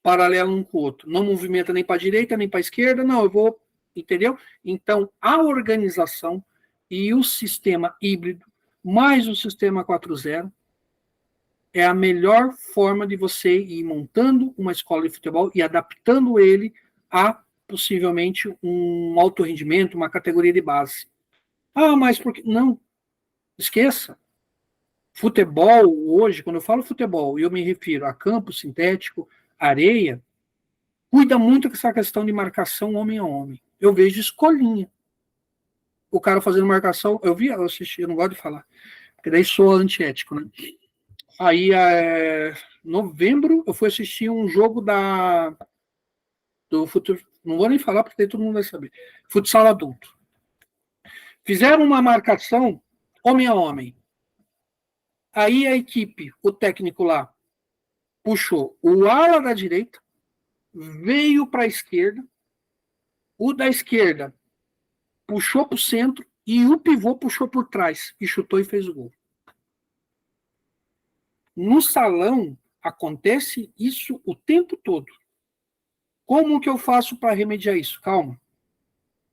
paralelo um com o outro. Não movimenta nem para a direita, nem para a esquerda, não, eu vou, entendeu? Então, a organização e o sistema híbrido, mais o sistema 4.0, é a melhor forma de você ir montando uma escola de futebol e adaptando ele a, possivelmente, um alto rendimento, uma categoria de base. Ah, mas por que? Não, esqueça. Futebol, hoje, quando eu falo futebol, eu me refiro a campo sintético, areia, cuida muito com essa questão de marcação homem a homem. Eu vejo escolinha. O cara fazendo marcação, eu assisti, eu não gosto de falar, porque daí sou antiético, né? Aí, novembro, eu fui assistir um jogo do futebol, não vou nem falar, porque daí todo mundo vai saber. Futsal adulto. Fizeram uma marcação homem a homem. Aí a equipe, o técnico lá, puxou o ala da direita, veio para a esquerda, o da esquerda puxou para o centro e o pivô puxou por trás e chutou e fez o gol. No salão acontece isso o tempo todo. Como que eu faço para remediar isso? Calma.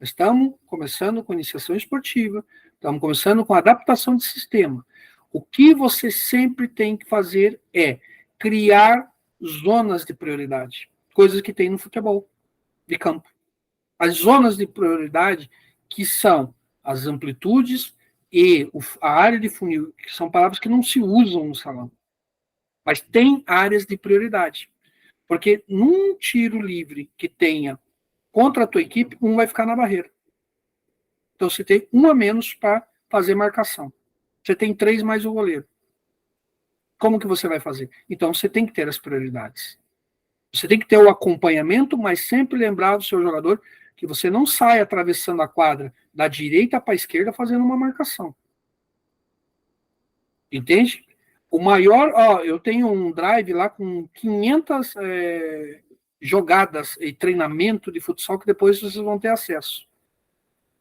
Estamos começando com iniciação esportiva, estamos começando com adaptação de sistema. O que você sempre tem que fazer é criar zonas de prioridade, coisas que tem no futebol de campo. As zonas de prioridade, que são as amplitudes e a área de funil, que são palavras que não se usam no salão, mas tem áreas de prioridade. Porque num tiro livre que tenha contra a tua equipe, um vai ficar na barreira. Então você tem um a menos para fazer marcação. Você tem 3 mais o goleiro. Como que você vai fazer? Então você tem que ter as prioridades. Você tem que ter o acompanhamento, mas sempre lembrar do seu jogador que você não sai atravessando a quadra da direita para a esquerda fazendo uma marcação. Entende? O maior, eu tenho um drive lá com 500 jogadas e treinamento de futsal que depois vocês vão ter acesso.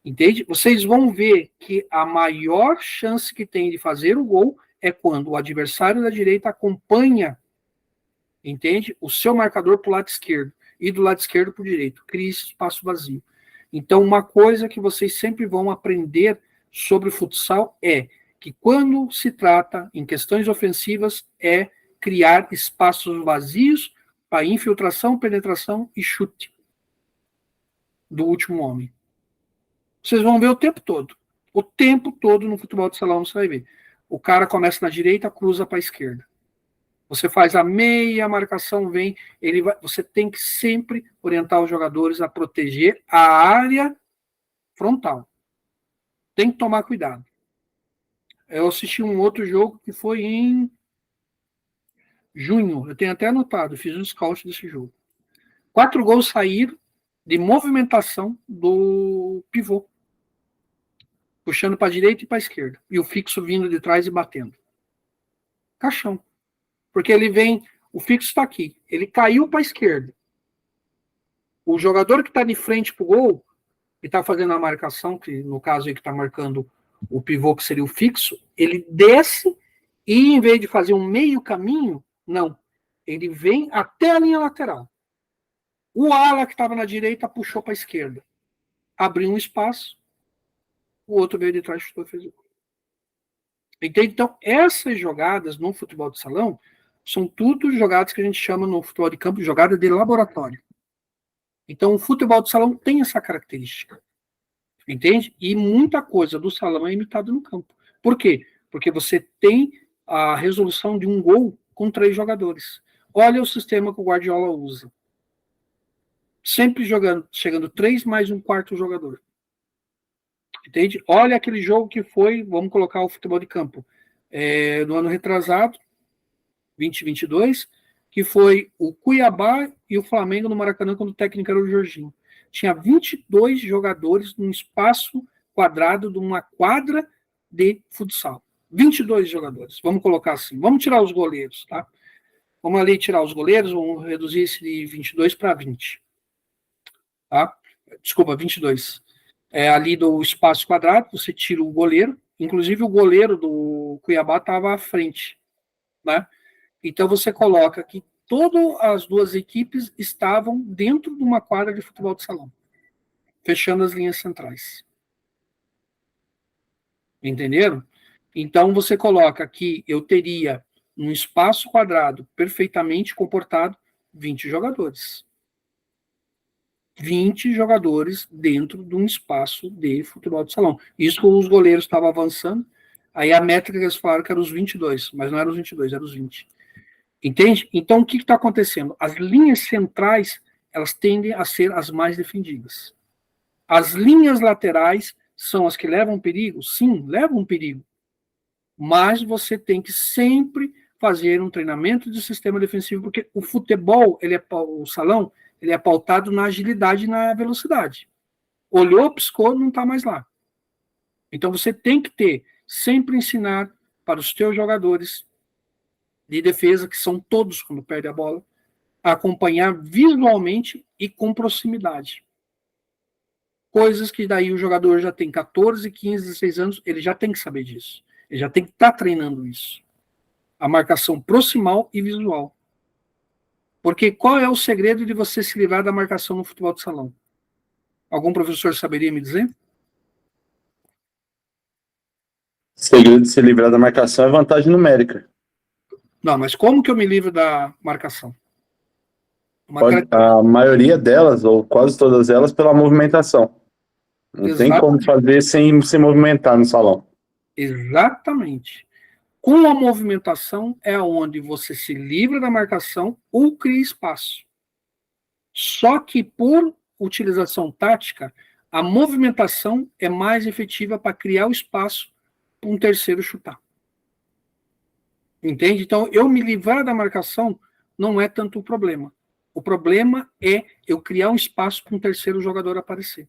Entende? Vocês vão ver que a maior chance que tem de fazer o gol é quando o adversário da direita acompanha, entende? O seu marcador para o lado esquerdo e do lado esquerdo para o direito. Cria esse espaço vazio. Então, uma coisa que vocês sempre vão aprender sobre o futsal é que quando se trata em questões ofensivas é criar espaços vazios para infiltração, penetração e chute do último homem. Vocês vão ver o tempo todo. O tempo todo no futebol de salão você vai ver. O cara começa na direita, cruza para a esquerda. Você faz a meia, a marcação vem, você tem que sempre orientar os jogadores a proteger a área frontal. Tem que tomar cuidado. Eu assisti um outro jogo que foi em junho, eu tenho até anotado, fiz um scout desse jogo. 4 gols saíram de movimentação do pivô, puxando para a direita e para a esquerda, e o fixo vindo de trás e batendo. Caixão. Porque ele vem, o fixo está aqui, ele caiu para a esquerda. O jogador que está de frente para o gol, que está fazendo a marcação, que no caso aí que está marcando o pivô, que seria o fixo, ele desce e em vez de fazer um meio caminho, não. Ele vem até a linha lateral. O ala que estava na direita puxou para a esquerda. Abriu um espaço, o outro veio de trás, chutou e fez o gol. Entende? Então, essas jogadas no futebol de salão são tudo jogadas que a gente chama no futebol de campo de jogada de laboratório. Então, o futebol de salão tem essa característica. Entende? E muita coisa do salão é imitada no campo. Por quê? Porque você tem a resolução de um gol com 3 jogadores. Olha o sistema que o Guardiola usa. Sempre chegando 3 mais um quarto jogador. Entende? Olha aquele jogo que foi, vamos colocar o futebol de campo, no ano retrasado, 2022, que foi o Cuiabá e o Flamengo no Maracanã, quando o técnico era o Jorginho. Tinha 22 jogadores num espaço quadrado de uma quadra de futsal. 22 jogadores, vamos colocar assim. Vamos tirar os goleiros, tá? Vamos ali tirar os goleiros, vamos reduzir esse de 22 para 20. Tá? Desculpa, 22. Ali do espaço quadrado, você tira o goleiro, inclusive o goleiro do Cuiabá estava à frente, né? Então você coloca que todas as 2 equipes estavam dentro de uma quadra de futebol de salão, fechando as linhas centrais. Entenderam? Então você coloca que eu teria um espaço quadrado perfeitamente comportado 20 jogadores. 20 jogadores dentro de um espaço de futebol de salão. Isso os goleiros estavam avançando, aí a métrica que eles falaram que era os 22, mas não eram os 22, eram os 20. Entende? Então, o que está acontecendo? As linhas centrais, elas tendem a ser as mais defendidas. As linhas laterais são as que levam perigo? Sim, levam perigo. Mas você tem que sempre fazer um treinamento de sistema defensivo, porque o futebol, o salão, ele é pautado na agilidade e na velocidade. Olhou, piscou, não está mais lá. Então, você tem que sempre ensinar para os teus jogadores de defesa, que são todos quando perde a bola, a acompanhar visualmente e com proximidade. Coisas que daí o jogador já tem 14, 15, 16 anos, ele já tem que saber disso. Ele já tem que estar treinando isso. A marcação proximal e visual. Porque qual é o segredo de você se livrar da marcação no futebol de salão? Algum professor saberia me dizer? O segredo de se livrar da marcação é vantagem numérica. Não, mas como que eu me livro da marcação? A maioria delas, ou quase todas elas, pela movimentação. Não tem como fazer sem se movimentar no salão. Exatamente. Com a movimentação é onde você se livra da marcação ou cria espaço. Só que por utilização tática, a movimentação é mais efetiva para criar o espaço para um terceiro chutar. Entende? Então, eu me livrar da marcação não é tanto o problema. O problema é eu criar um espaço para um terceiro jogador aparecer.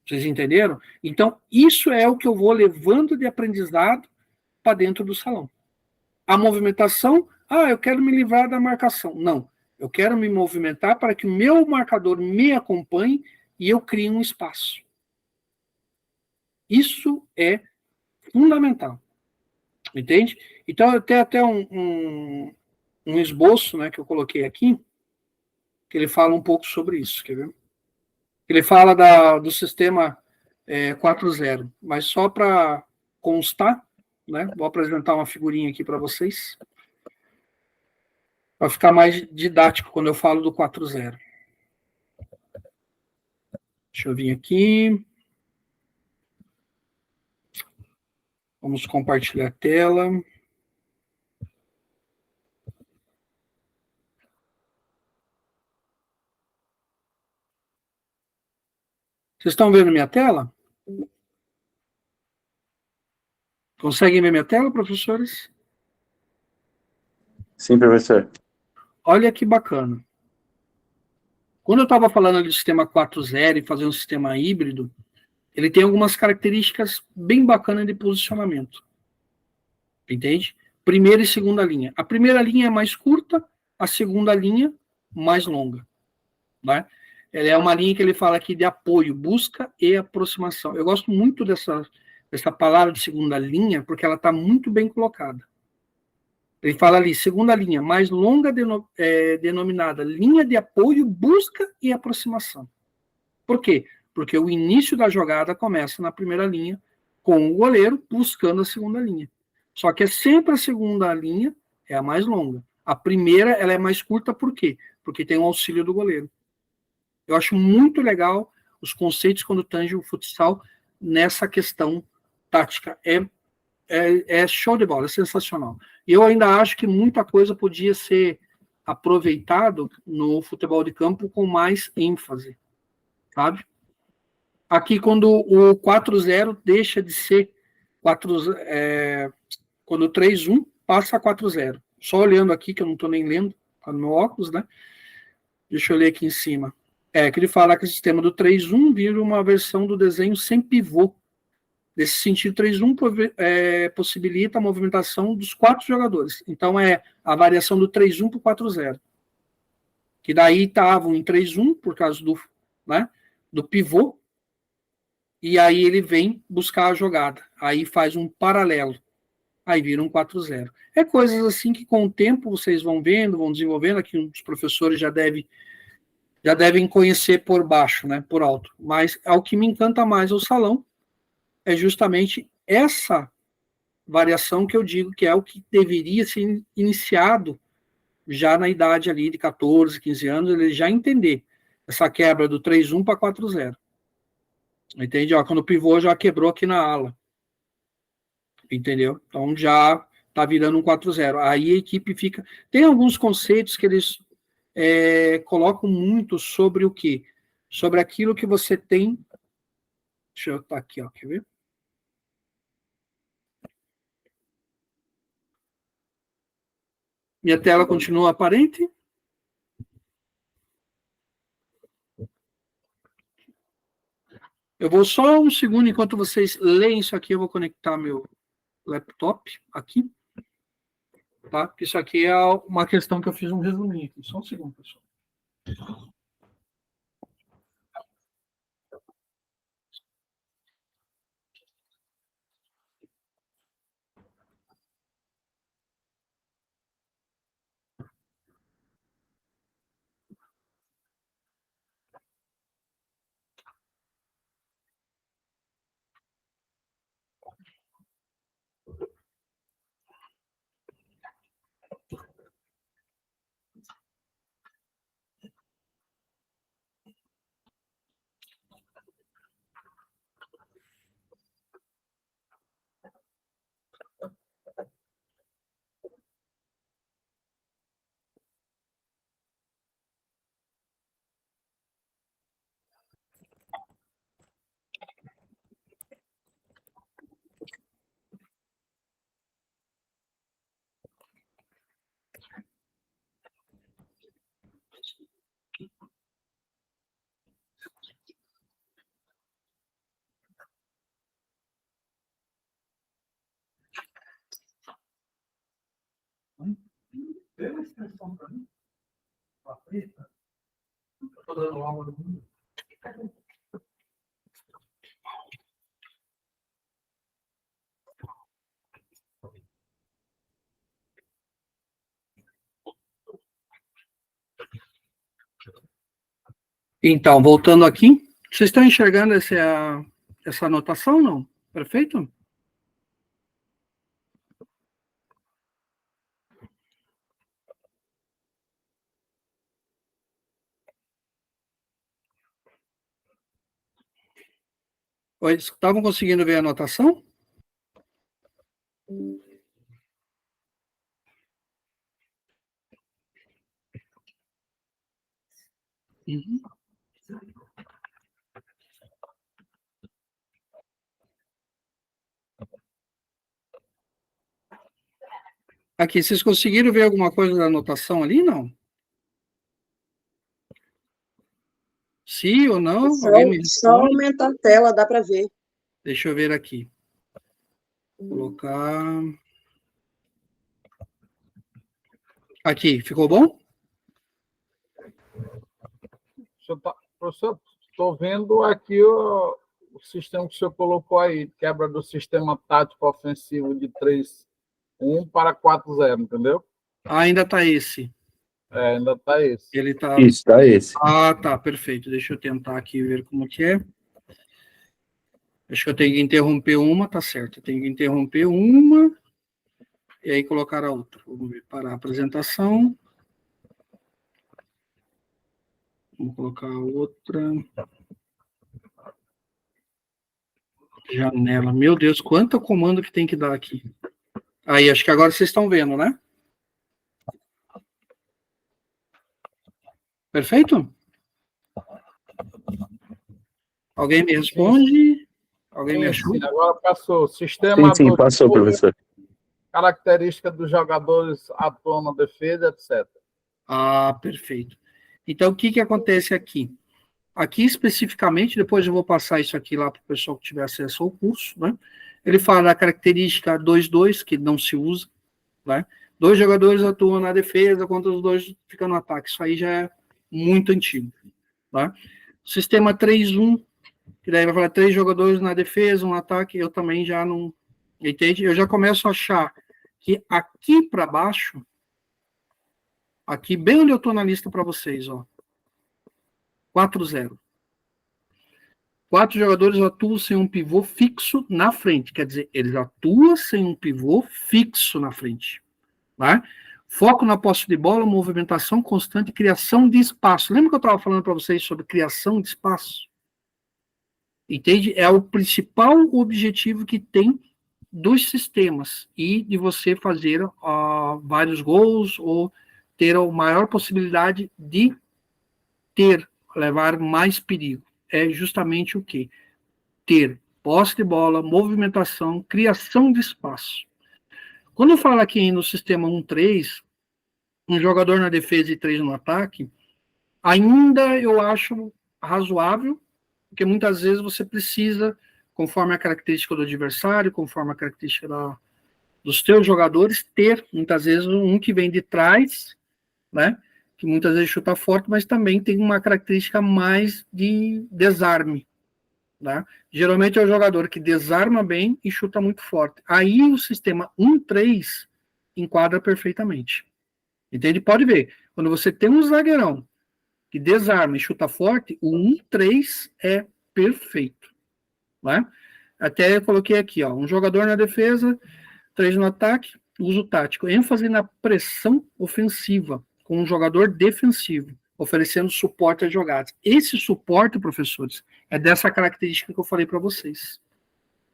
Vocês entenderam? Então, isso é o que eu vou levando de aprendizado para dentro do salão. A movimentação, eu quero me livrar da marcação. Não, eu quero me movimentar para que o meu marcador me acompanhe e eu crie um espaço. Isso é fundamental. Entende? Então, eu tenho até um esboço, né, que eu coloquei aqui, que ele fala um pouco sobre isso, quer ver? Ele fala do sistema 4.0, mas só para constar, né, vou apresentar uma figurinha aqui para vocês, para ficar mais didático quando eu falo do 4.0. Deixa eu vir aqui. Vamos compartilhar a tela. Vocês estão vendo minha tela? Conseguem ver minha tela, professores? Sim, professor. Olha que bacana. Quando eu estava falando de sistema 4.0 e fazer um sistema híbrido, ele tem algumas características bem bacanas de posicionamento. Entende? Primeira e segunda linha. A primeira linha é mais curta, a segunda linha mais longa. Né? Ela é uma linha que ele fala aqui de apoio, busca e aproximação. Eu gosto muito dessa palavra de segunda linha, porque ela está muito bem colocada. Ele fala ali, segunda linha, mais longa, denominada linha de apoio, busca e aproximação. Por quê? Porque o início da jogada começa na primeira linha, com o goleiro buscando a segunda linha. Só que é sempre a segunda linha é a mais longa. A primeira ela é mais curta, por quê? Porque tem o auxílio do goleiro. Eu acho muito legal os conceitos quando tange o futsal nessa questão tática. É show de bola, é sensacional. E eu ainda acho que muita coisa podia ser aproveitado no futebol de campo com mais ênfase, sabe? Aqui, quando o 4-0 deixa de ser 4, quando o 3-1 passa a 4-0. Só olhando aqui, que eu não estou nem lendo, tá no meu óculos, né? Deixa eu ler aqui em cima. Que ele fala que o sistema do 3-1 vira uma versão do desenho sem pivô. Nesse sentido, 3-1 possibilita a movimentação dos 4 jogadores. Então, é a variação do 3-1 para o 4-0. Que daí estavam em 3-1 por causa do pivô, e aí ele vem buscar a jogada. Aí faz um paralelo. Aí vira um 4-0. É coisas assim que com o tempo vocês vão vendo, vão desenvolvendo, aqui os professores já devem conhecer por baixo, né, por alto. Mas o que me encanta mais o salão é justamente essa variação que eu digo que é o que deveria ser iniciado já na idade ali de 14, 15 anos, ele já entender essa quebra do 3-1 para 4-0. Entende? Ó, quando o pivô já quebrou aqui na ala. Entendeu? Então já está virando um 4-0. Aí a equipe fica. Tem alguns conceitos que eles colocam muito sobre o quê? Sobre aquilo que você tem. Deixa eu estar aqui, ó, quer ver? Minha tela continua aparente? Eu vou só um segundo, enquanto vocês leem isso aqui, eu vou conectar meu laptop aqui, tá? Porque isso aqui é uma questão que eu fiz um resuminho aqui. Só um segundo, pessoal. Deu uma expressão para mim? Uma preta? Estou dando aula no mundo. Então, voltando aqui, vocês estão enxergando essa anotação, não? Perfeito? Estavam conseguindo ver a anotação? Uhum. Aqui, vocês conseguiram ver alguma coisa da anotação ali, não? Sim ou não? Alguém me Só responde? aumentar a tela, dá para ver. Deixa eu ver aqui. Colocar... Aqui, ficou bom? Professor, estou vendo aqui o sistema que o senhor colocou aí, quebra do sistema tático ofensivo de 3-1 para 4-0, entendeu? Ainda está esse. Ainda está esse. Ele tá... Isso, tá esse. Ah, tá, perfeito. Deixa eu tentar aqui ver como que é. Acho que eu tenho que interromper uma, tá certo. Eu tenho que interromper uma e aí colocar a outra. Vamos ver, parar a apresentação. Vamos colocar a outra. Janela. Meu Deus, quanto comando que tem que dar aqui. Aí, acho que agora vocês estão vendo, né? Perfeito? Alguém me responde? Alguém me ajuda? Sim, agora passou. Sistema Sim, passou, professor. Característica dos jogadores atuam na defesa, etc. Ah, perfeito. Então, o que acontece aqui? Aqui, especificamente, depois eu vou passar isso aqui lá para o pessoal que tiver acesso ao curso, né? Ele fala da característica 2-2, que não se usa, né? 2 jogadores atuam na defesa, quando os 2 ficam no ataque. Isso aí já é muito antigo, tá? Sistema 3-1, que daí vai falar 3 jogadores na defesa, um ataque, eu também já não... Entende? Eu já começo a achar que aqui para baixo, aqui bem onde eu estou na lista para vocês, ó, 4-0. 4 jogadores atuam sem um pivô fixo na frente. Quer dizer, eles atuam sem um pivô fixo na frente. Tá? Foco na posse de bola, movimentação constante e criação de espaço. Lembra que eu estava falando para vocês sobre criação de espaço? Entende? É o principal objetivo que tem dos sistemas e de você fazer vários gols ou ter a maior possibilidade de levar mais perigo. É justamente o quê? Ter posse de bola, movimentação, criação de espaço. Quando eu falo aqui no sistema 1-3, um jogador na defesa e 3 no ataque, ainda eu acho razoável, porque muitas vezes você precisa, conforme a característica do adversário, conforme a característica dos teus jogadores, ter, muitas vezes, um que vem de trás, né? Que muitas vezes chuta forte, mas também tem uma característica mais de desarme. Né? Geralmente é o jogador que desarma bem e chuta muito forte. Aí o sistema 1-3 enquadra perfeitamente. Entende? Pode ver. Quando você tem um zagueirão que desarma e chuta forte, o 1-3 é perfeito. Né? Até eu coloquei aqui, ó, um jogador na defesa, 3 no ataque, uso tático. ênfase na pressão ofensiva com um jogador defensivo, oferecendo suporte às jogadas. Esse suporte, professores, é dessa característica que eu falei para vocês.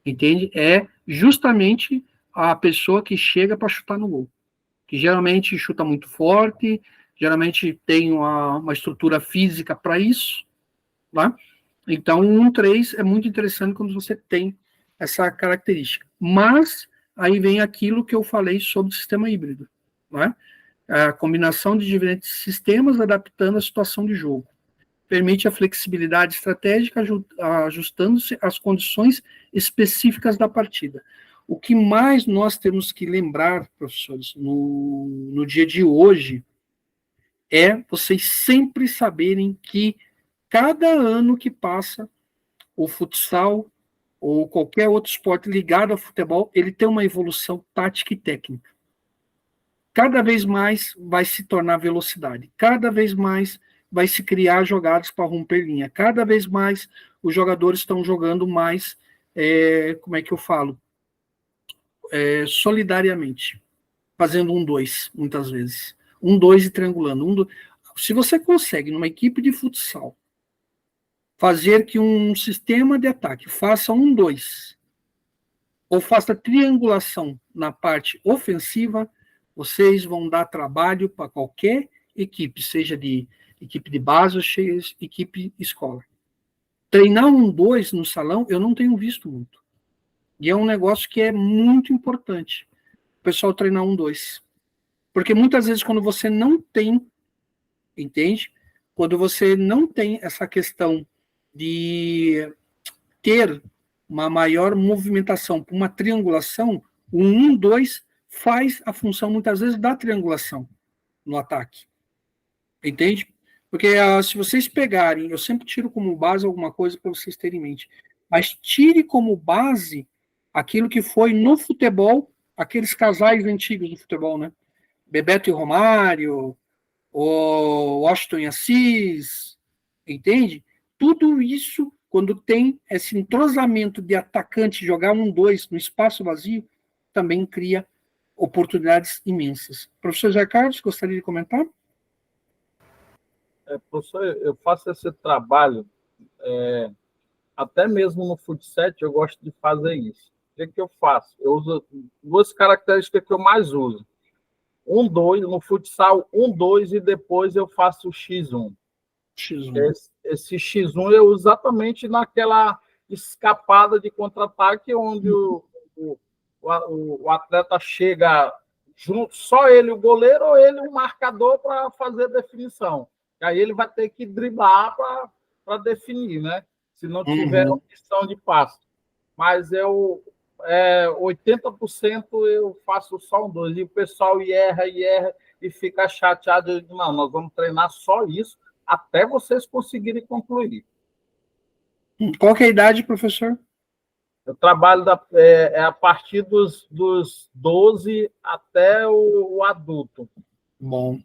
Entende? É justamente a pessoa que chega para chutar no gol. Que geralmente chuta muito forte, geralmente tem uma estrutura física para isso. Tá? Então, o 1-3 é muito interessante quando você tem essa característica. Mas, aí vem aquilo que eu falei sobre o sistema híbrido. Né? A combinação de diferentes sistemas adaptando a situação de jogo. Permite a flexibilidade estratégica, ajustando-se às condições específicas da partida. O que mais nós temos que lembrar, professores, no dia de hoje, é vocês sempre saberem que cada ano que passa, o futsal ou qualquer outro esporte ligado ao futebol, ele tem uma evolução tática e técnica. Cada vez mais vai se tornar velocidade, cada vez mais vai se criar jogadas para romper linha, cada vez mais os jogadores estão jogando mais, como é que eu falo? Solidariamente, fazendo 1-2, muitas vezes. 1-2 e triangulando. 1-2. Se você consegue, numa equipe de futsal, fazer que um sistema de ataque faça 1-2, ou faça triangulação na parte ofensiva, vocês vão dar trabalho para qualquer equipe, seja de equipe de base ou equipe escola. Treinar 1-2 no salão, eu não tenho visto muito. E é um negócio que é muito importante. O pessoal treinar 1-2. Porque muitas vezes quando você não tem, entende? Quando você não tem essa questão de ter uma maior movimentação para uma triangulação, o 1-2 faz a função, muitas vezes, da triangulação no ataque. Entende? Porque se vocês pegarem, eu sempre tiro como base alguma coisa para vocês terem em mente, mas tire como base aquilo que foi no futebol, aqueles casais antigos do futebol, né? Bebeto e Romário, o Washington e Assis, entende? Tudo isso, quando tem esse entrosamento de atacante jogar 1-2 no espaço vazio, também cria oportunidades imensas. Professor Zé Carlos, gostaria de comentar? Professor, eu faço esse trabalho, até mesmo no futsal, eu gosto de fazer isso. O que eu faço? Eu uso duas características que eu mais uso. 1-2, no futsal, 1-2, e depois eu faço o X1. Esse X1 eu uso exatamente naquela escapada de contra-ataque, onde o atleta chega junto, só ele, o goleiro, ou ele, o marcador, para fazer a definição. E aí ele vai ter que driblar para definir, né? Se não tiver opção de passe. Mas 80% eu faço só 1-2. E o pessoal erra e fica chateado. Eu digo, não, nós vamos treinar só isso até vocês conseguirem concluir. Qual que é a idade, professor? Eu trabalho a partir dos 12 até o adulto. Bom.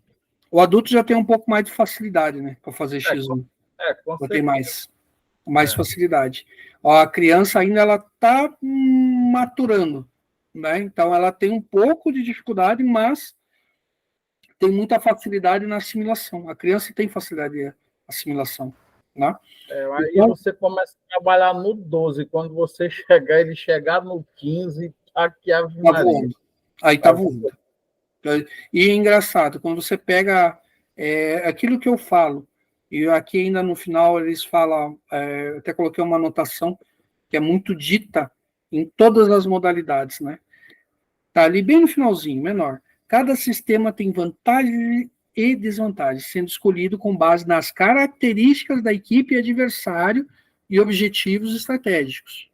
O adulto já tem um pouco mais de facilidade, né? Para fazer X1. Com tem mais facilidade. A criança ainda ela está maturando, né? Então ela tem um pouco de dificuldade, mas tem muita facilidade na assimilação. A criança tem facilidade de assimilação, né? Aí então, você começa a trabalhar no 12. Quando você ele chegar no 15, aqui a voando. Aí tá voando. E é engraçado, quando você pega aquilo que eu falo, e aqui ainda no final eles falam, eu até coloquei uma anotação que é muito dita em todas as modalidades, né? Tá ali bem no finalzinho, menor. Cada sistema tem vantagens e desvantagens, sendo escolhido com base nas características da equipe e adversário e objetivos estratégicos,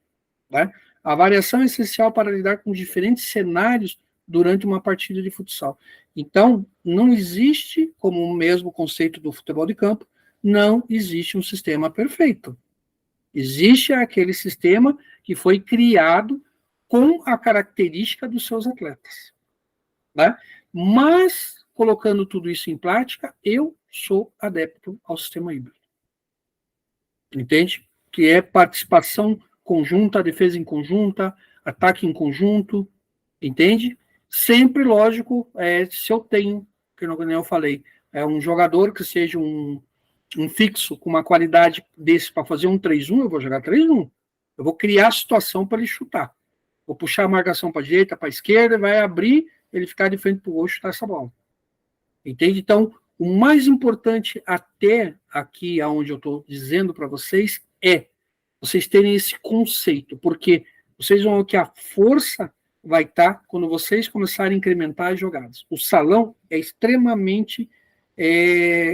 né? A variação é essencial para lidar com diferentes cenários durante uma partida de futsal. Então, não existe, como o mesmo conceito do futebol de campo, não existe um sistema perfeito. Existe aquele sistema que foi criado com a característica dos seus atletas, né? Mas, colocando tudo isso em prática, eu sou adepto ao sistema híbrido. Entende? Que é participação conjunta, defesa em conjunta, ataque em conjunto, entende? Sempre, lógico, se eu tenho, que nem eu falei, um jogador que seja um fixo com uma qualidade desse para fazer um 3-1, eu vou jogar 3-1. Eu vou criar a situação para ele chutar. Vou puxar a marcação para a direita, para a esquerda, vai abrir, ele ficar de frente para o gol e chutar essa bola. Entende? Então, o mais importante até aqui, aonde eu estou dizendo para vocês, é vocês terem esse conceito, porque vocês vão ver que a força vai estar quando vocês começarem a incrementar as jogadas. O salão é extremamente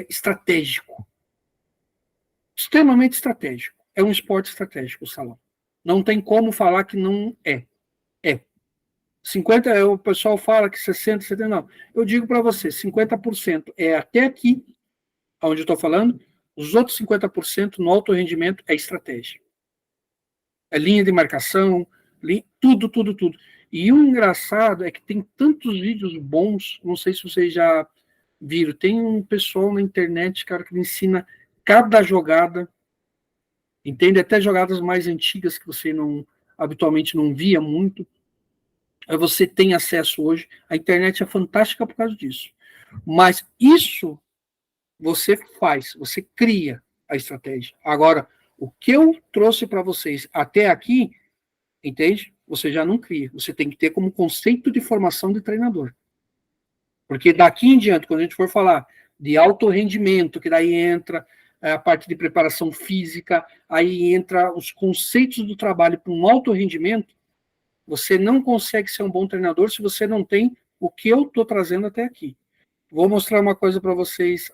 estratégico. Extremamente estratégico. É um esporte estratégico o salão. Não tem como falar que não é. 50%, o pessoal fala que 60%, 70%, não. Eu digo para você, 50% é até aqui, onde eu estou falando, os outros 50% no alto rendimento é estratégia. É linha de marcação, tudo. E o engraçado é que tem tantos vídeos bons, não sei se vocês já viram, tem um pessoal na internet, cara, que ensina cada jogada, entende? Até jogadas mais antigas que você habitualmente não via muito. Você tem acesso hoje. A internet é fantástica por causa disso. Mas isso você faz, você cria a estratégia. Agora, o que eu trouxe para vocês até aqui, entende? Você já não cria. Você tem que ter como conceito de formação de treinador. Porque daqui em diante, quando a gente for falar de alto rendimento, que daí entra a parte de preparação física, aí entra os conceitos do trabalho para um alto rendimento, você não consegue ser um bom treinador se você não tem o que eu estou trazendo até aqui. Vou mostrar uma coisa para vocês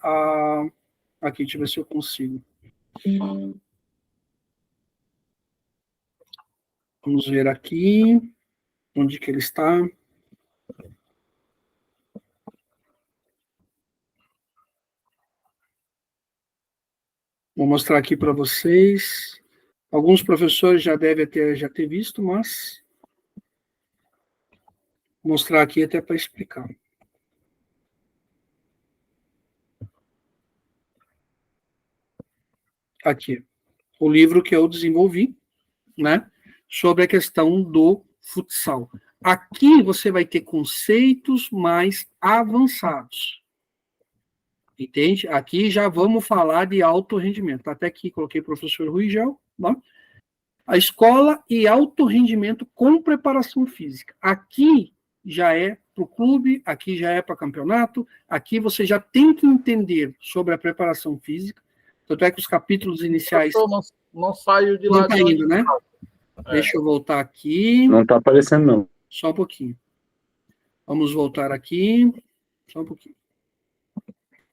aqui, deixa eu ver se eu consigo. Vamos ver aqui, onde que ele está. Vou mostrar aqui para vocês. Alguns professores já devem ter visto, mas vou mostrar aqui até para explicar. Aqui, o livro que eu desenvolvi, né, sobre a questão do futsal. Aqui você vai ter conceitos mais avançados. Entende? Aqui já vamos falar de alto rendimento. Até aqui coloquei o professor Ruigel, tá? A escola e alto rendimento com preparação física. Aqui já é para o clube, aqui já é para campeonato, aqui você já tem que entender sobre a preparação física. Tanto é que os capítulos iniciais... Não saiu de lá. Não está indo, né? Deixa eu voltar aqui. Não está aparecendo, não. Só um pouquinho. Vamos voltar aqui. Só um pouquinho.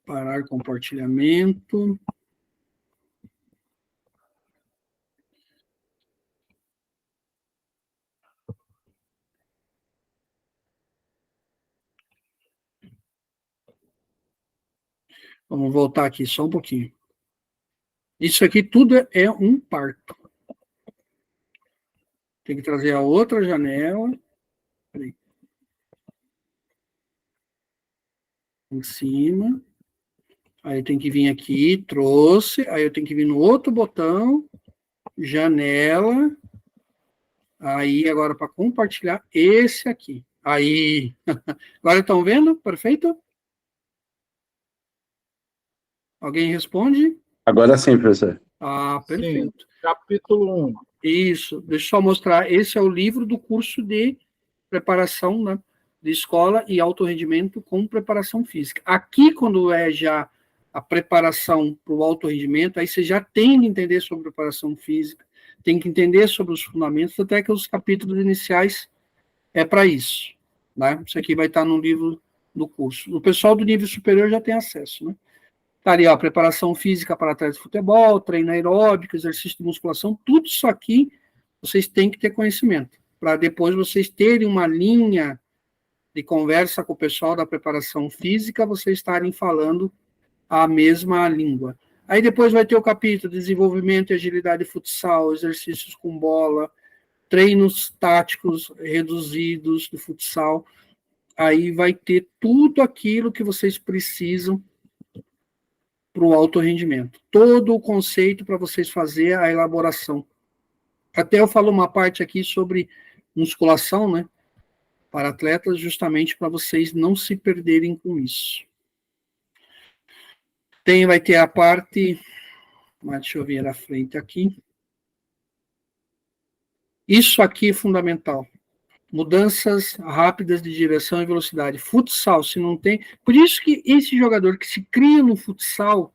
Parar compartilhamento. Vamos voltar aqui só um pouquinho. Isso aqui tudo é um parto. Tem que trazer a outra janela. Peraí. Em cima. Aí tem que vir aqui, trouxe. Aí eu tenho que vir no outro botão. Janela. Aí, agora para compartilhar esse aqui. Aí. Agora estão vendo? Perfeito? Alguém responde? Agora sim, professor. Ah, perfeito. Sim, capítulo 1. Isso. Deixa eu só mostrar. Esse é o livro do curso de preparação, né, de escola e alto rendimento com preparação física. Aqui, quando é já a preparação para o alto rendimento, aí você já tem que entender sobre preparação física, tem que entender sobre os fundamentos, até que os capítulos iniciais é para isso. Né? Isso aqui vai estar no livro do curso. O pessoal do nível superior já tem acesso, né? Tá ali, ó, preparação física para atletas de futebol, treino aeróbico, exercício de musculação, tudo isso aqui vocês têm que ter conhecimento, para depois vocês terem uma linha de conversa com o pessoal da preparação física, vocês estarem falando a mesma língua. Aí depois vai ter o capítulo desenvolvimento e agilidade futsal, exercícios com bola, treinos táticos reduzidos de futsal. Aí vai ter tudo aquilo que vocês precisam para o alto rendimento. Todo o conceito para vocês fazer a elaboração. Até eu falo uma parte aqui sobre musculação, né? Para atletas, justamente para vocês não se perderem com isso. Vai ter a parte... Deixa eu ver à frente aqui. Isso aqui é fundamental. Mudanças rápidas de direção e velocidade. Futsal, se não tem... Por isso que esse jogador que se cria no futsal,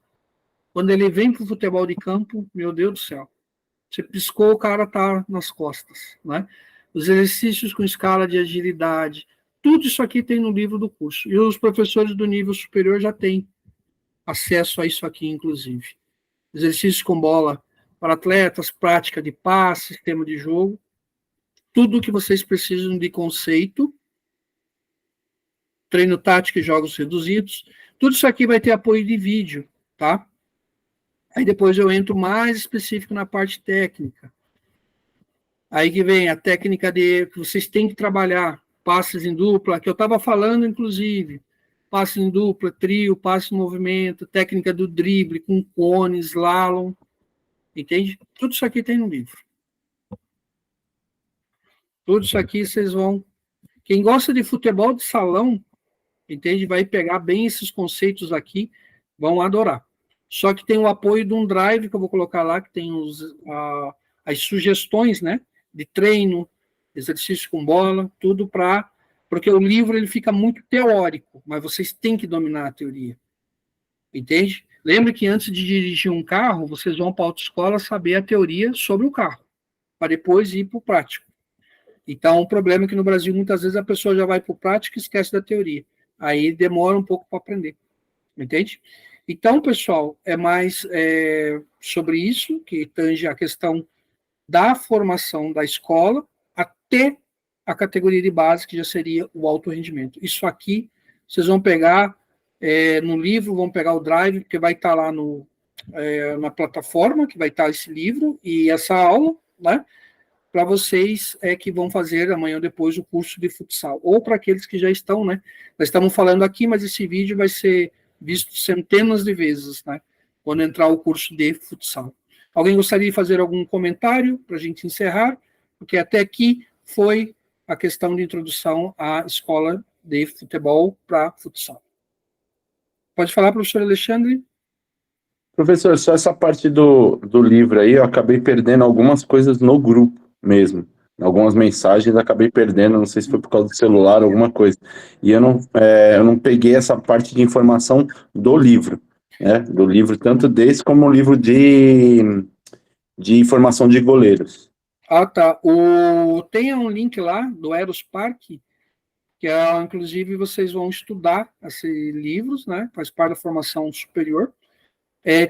quando ele vem para o futebol de campo, meu Deus do céu, você piscou, o cara está nas costas, né? Os exercícios com escala de agilidade, tudo isso aqui tem no livro do curso. E os professores do nível superior já têm acesso a isso aqui, inclusive. Exercícios com bola para atletas, prática de passe, sistema de jogo, tudo o que vocês precisam de conceito, treino tático e jogos reduzidos, tudo isso aqui vai ter apoio de vídeo, tá? Aí depois eu entro mais específico na parte técnica. Aí que vem a técnica que vocês têm que trabalhar, passes em dupla, que eu estava falando, inclusive, passe em dupla, trio, passe em movimento, técnica do drible, com cone, slalom, entende? Tudo isso aqui tem no livro. Tudo isso aqui vocês vão... Quem gosta de futebol de salão, entende? Vai pegar bem esses conceitos aqui, vão adorar. Só que tem o apoio de um drive que eu vou colocar lá, que tem as sugestões, né? De treino, exercício com bola, tudo para... Porque o livro ele fica muito teórico, mas vocês têm que dominar a teoria. Entende? Lembre que antes de dirigir um carro, vocês vão para a autoescola saber a teoria sobre o carro, para depois ir para o prático. Então, o problema é que no Brasil, muitas vezes, a pessoa já vai para o prático e esquece da teoria. Aí demora um pouco para aprender. Entende? Então, pessoal, é mais sobre isso, que tange a questão da formação da escola até a categoria de base, que já seria o alto rendimento. Isso aqui, vocês vão pegar no livro, vão pegar o Drive, porque vai estar lá na plataforma, que vai estar esse livro e essa aula, né? Para vocês que vão fazer amanhã ou depois o curso de futsal, ou para aqueles que já estão, né? Nós estamos falando aqui, mas esse vídeo vai ser visto centenas de vezes, né? Quando entrar o curso de futsal. Alguém gostaria de fazer algum comentário para a gente encerrar? Porque até aqui foi a questão de introdução à escola de futebol para futsal. Pode falar, professor Alexandre? Professor, só essa parte do livro aí, eu acabei perdendo algumas coisas no grupo mesmo. Algumas mensagens eu acabei perdendo, não sei se foi por causa do celular, alguma coisa. E eu não peguei essa parte de informação do livro, né? Do livro, tanto desse como o livro de informação de goleiros. Ah, tá. Tem um link lá do Eros Park, que inclusive vocês vão estudar esses livros, né? Faz parte da formação superior.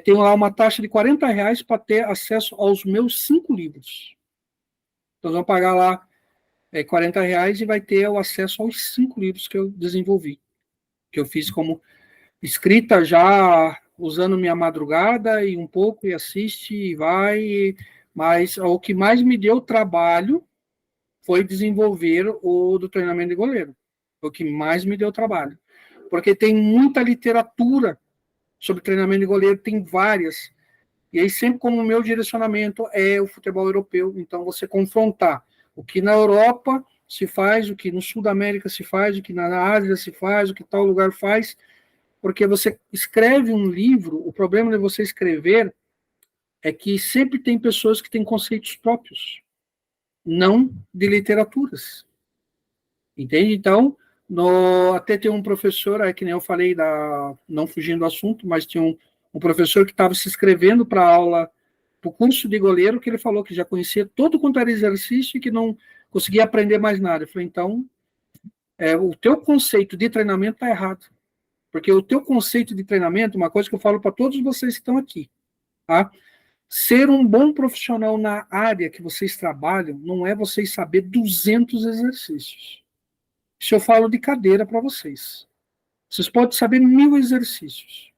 Tem lá uma taxa de R$40 para ter acesso aos meus 5 livros. Então, vão pagar lá R$40 e vai ter o acesso aos 5 livros que eu desenvolvi, que eu fiz como escrita já usando minha madrugada e um pouco, e assiste e vai. Mas o que mais me deu trabalho foi desenvolver o do treinamento de goleiro. Foi o que mais me deu trabalho. Porque tem muita literatura sobre treinamento de goleiro, tem várias. E aí, sempre como o meu direcionamento é o futebol europeu, então você confrontar o que na Europa se faz, o que no Sul da América se faz, o que na Ásia se faz, o que tal lugar faz, porque você escreve um livro, o problema de você escrever é que sempre tem pessoas que têm conceitos próprios, não de literaturas. Entende? Então, até tem um professor, que nem eu falei, não fugindo do assunto, mas tinha um professor que estava se inscrevendo para a aula, para o curso de goleiro, que ele falou que já conhecia todo quanto era exercício e que não conseguia aprender mais nada. Eu falei, então, o teu conceito de treinamento está errado. Porque o teu conceito de treinamento, uma coisa que eu falo para todos vocês que estão aqui, tá? Ser um bom profissional na área que vocês trabalham não é vocês saber 200 exercícios. Isso eu falo de cadeira para vocês. Vocês podem saber 1000 exercícios.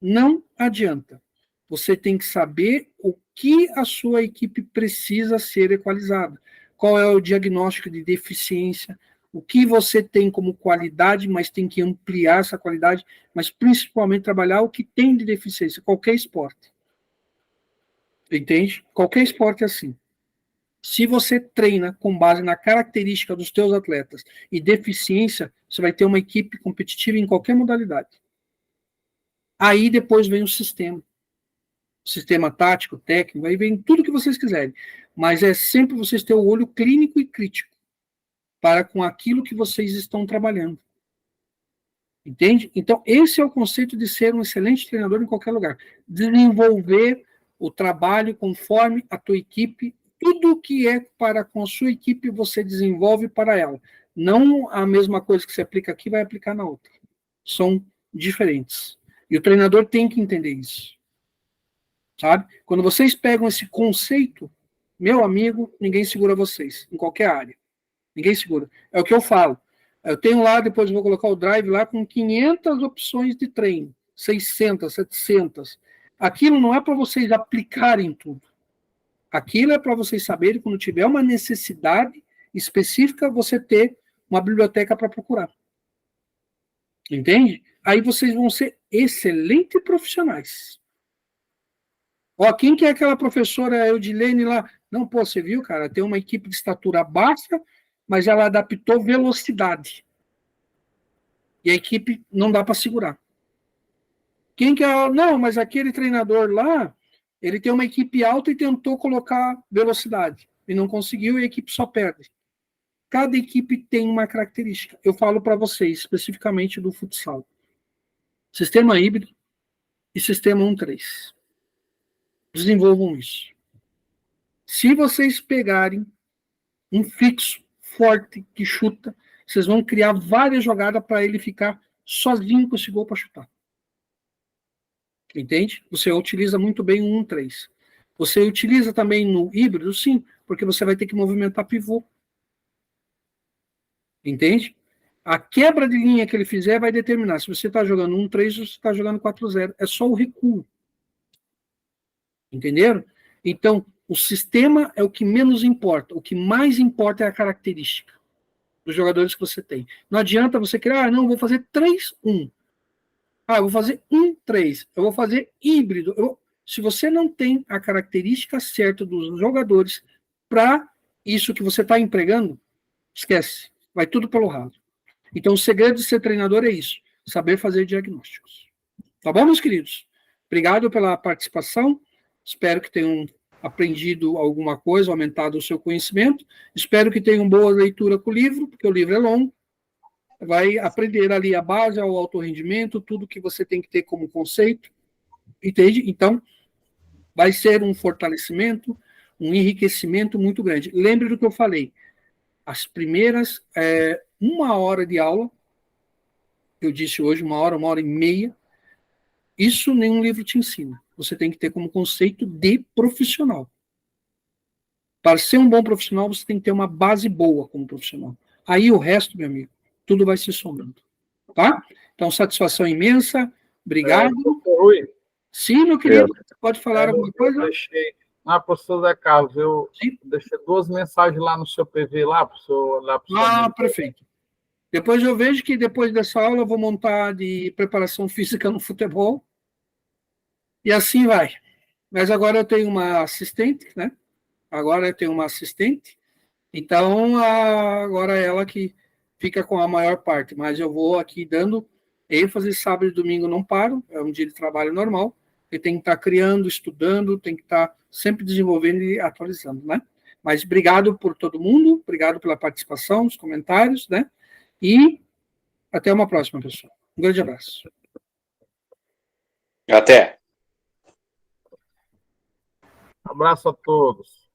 Não adianta. Você tem que saber o que a sua equipe precisa ser equalizada. Qual é o diagnóstico de deficiência, o que você tem como qualidade, mas tem que ampliar essa qualidade, mas principalmente trabalhar o que tem de deficiência, qualquer esporte. Entende? Qualquer esporte é assim. Se você treina com base na característica dos teus atletas e deficiência, você vai ter uma equipe competitiva em qualquer modalidade. Aí depois vem o sistema tático, técnico, aí vem tudo que vocês quiserem. Mas é sempre vocês ter o olho clínico e crítico para com aquilo que vocês estão trabalhando. Entende? Então, esse é o conceito de ser um excelente treinador em qualquer lugar. Desenvolver o trabalho conforme a tua equipe, tudo que é para com a sua equipe, você desenvolve para ela. Não a mesma coisa que você aplica aqui, vai aplicar na outra. São diferentes. E o treinador tem que entender isso. Sabe? Quando vocês pegam esse conceito, meu amigo, ninguém segura vocês, em qualquer área. Ninguém segura. É o que eu falo. Eu tenho lá, depois eu vou colocar o Drive lá com 500 opções de treino, 600, 700. Aquilo não é para vocês aplicarem tudo. Aquilo é para vocês saberem, quando tiver uma necessidade específica, você ter uma biblioteca para procurar. Entende? Aí vocês vão ser excelentes profissionais. Ó, quem que é aquela professora Eudilene lá? Não, pô, você viu, cara? Tem uma equipe de estatura baixa, mas ela adaptou velocidade. E a equipe não dá para segurar. Quem que é? Não, mas aquele treinador lá, ele tem uma equipe alta e tentou colocar velocidade. E não conseguiu e a equipe só perde. Cada equipe tem uma característica. Eu falo para vocês, especificamente do futsal. Sistema híbrido e sistema 1-3. Desenvolvam isso. Se vocês pegarem um fixo, forte, que chuta. Vocês vão criar várias jogadas para ele ficar sozinho com esse gol para chutar. Entende? Você utiliza muito bem o 1-3. Você utiliza também no híbrido, sim, porque você vai ter que movimentar pivô. Entende? A quebra de linha que ele fizer vai determinar se você está jogando 1-3 ou se está jogando 4-0. É só o recuo. Entenderam? Então, o sistema é o que menos importa. O que mais importa é a característica dos jogadores que você tem. Não adianta você criar, não, vou fazer 3-1. Eu vou fazer 1-3. Eu vou fazer híbrido. Se você não tem a característica certa dos jogadores para isso que você está empregando, esquece. Vai tudo pelo ralo. Então, o segredo de ser treinador é isso. Saber fazer diagnósticos. Tá bom, meus queridos? Obrigado pela participação. Espero que tenham aprendido alguma coisa, aumentado o seu conhecimento. Espero que tenham boa leitura com o livro, porque o livro é longo. Vai aprender ali a base, ao alto rendimento, tudo que você tem que ter como conceito. Entende? Então, vai ser um fortalecimento, um enriquecimento muito grande. Lembre do que eu falei. As primeiras 1 hora de aula, eu disse hoje 1 hora e meia, isso nenhum livro te ensina. Você tem que ter como conceito de profissional. Para ser um bom profissional, você tem que ter uma base boa como profissional. Aí o resto, meu amigo, tudo vai se somando. Tá? Então, satisfação imensa. Obrigado. Sim, meu querido, pode falar alguma coisa? Professor Zé Carlos, eu deixei 2 mensagens lá no seu PV, lá para o senhor olhar para o perfeito. Depois eu vejo que depois dessa aula eu vou montar de preparação física no futebol. E assim vai. Mas agora eu tenho uma assistente, né? Agora eu tenho uma assistente. Então, agora é ela que fica com a maior parte. Mas eu vou aqui dando ênfase, sábado e domingo não paro. É um dia de trabalho normal. Eu tenho que estar criando, estudando, tem que estar sempre desenvolvendo e atualizando, né? Mas obrigado por todo mundo. Obrigado pela participação, os comentários, né? E até uma próxima, pessoal. Um grande abraço. Até. Abraço a todos.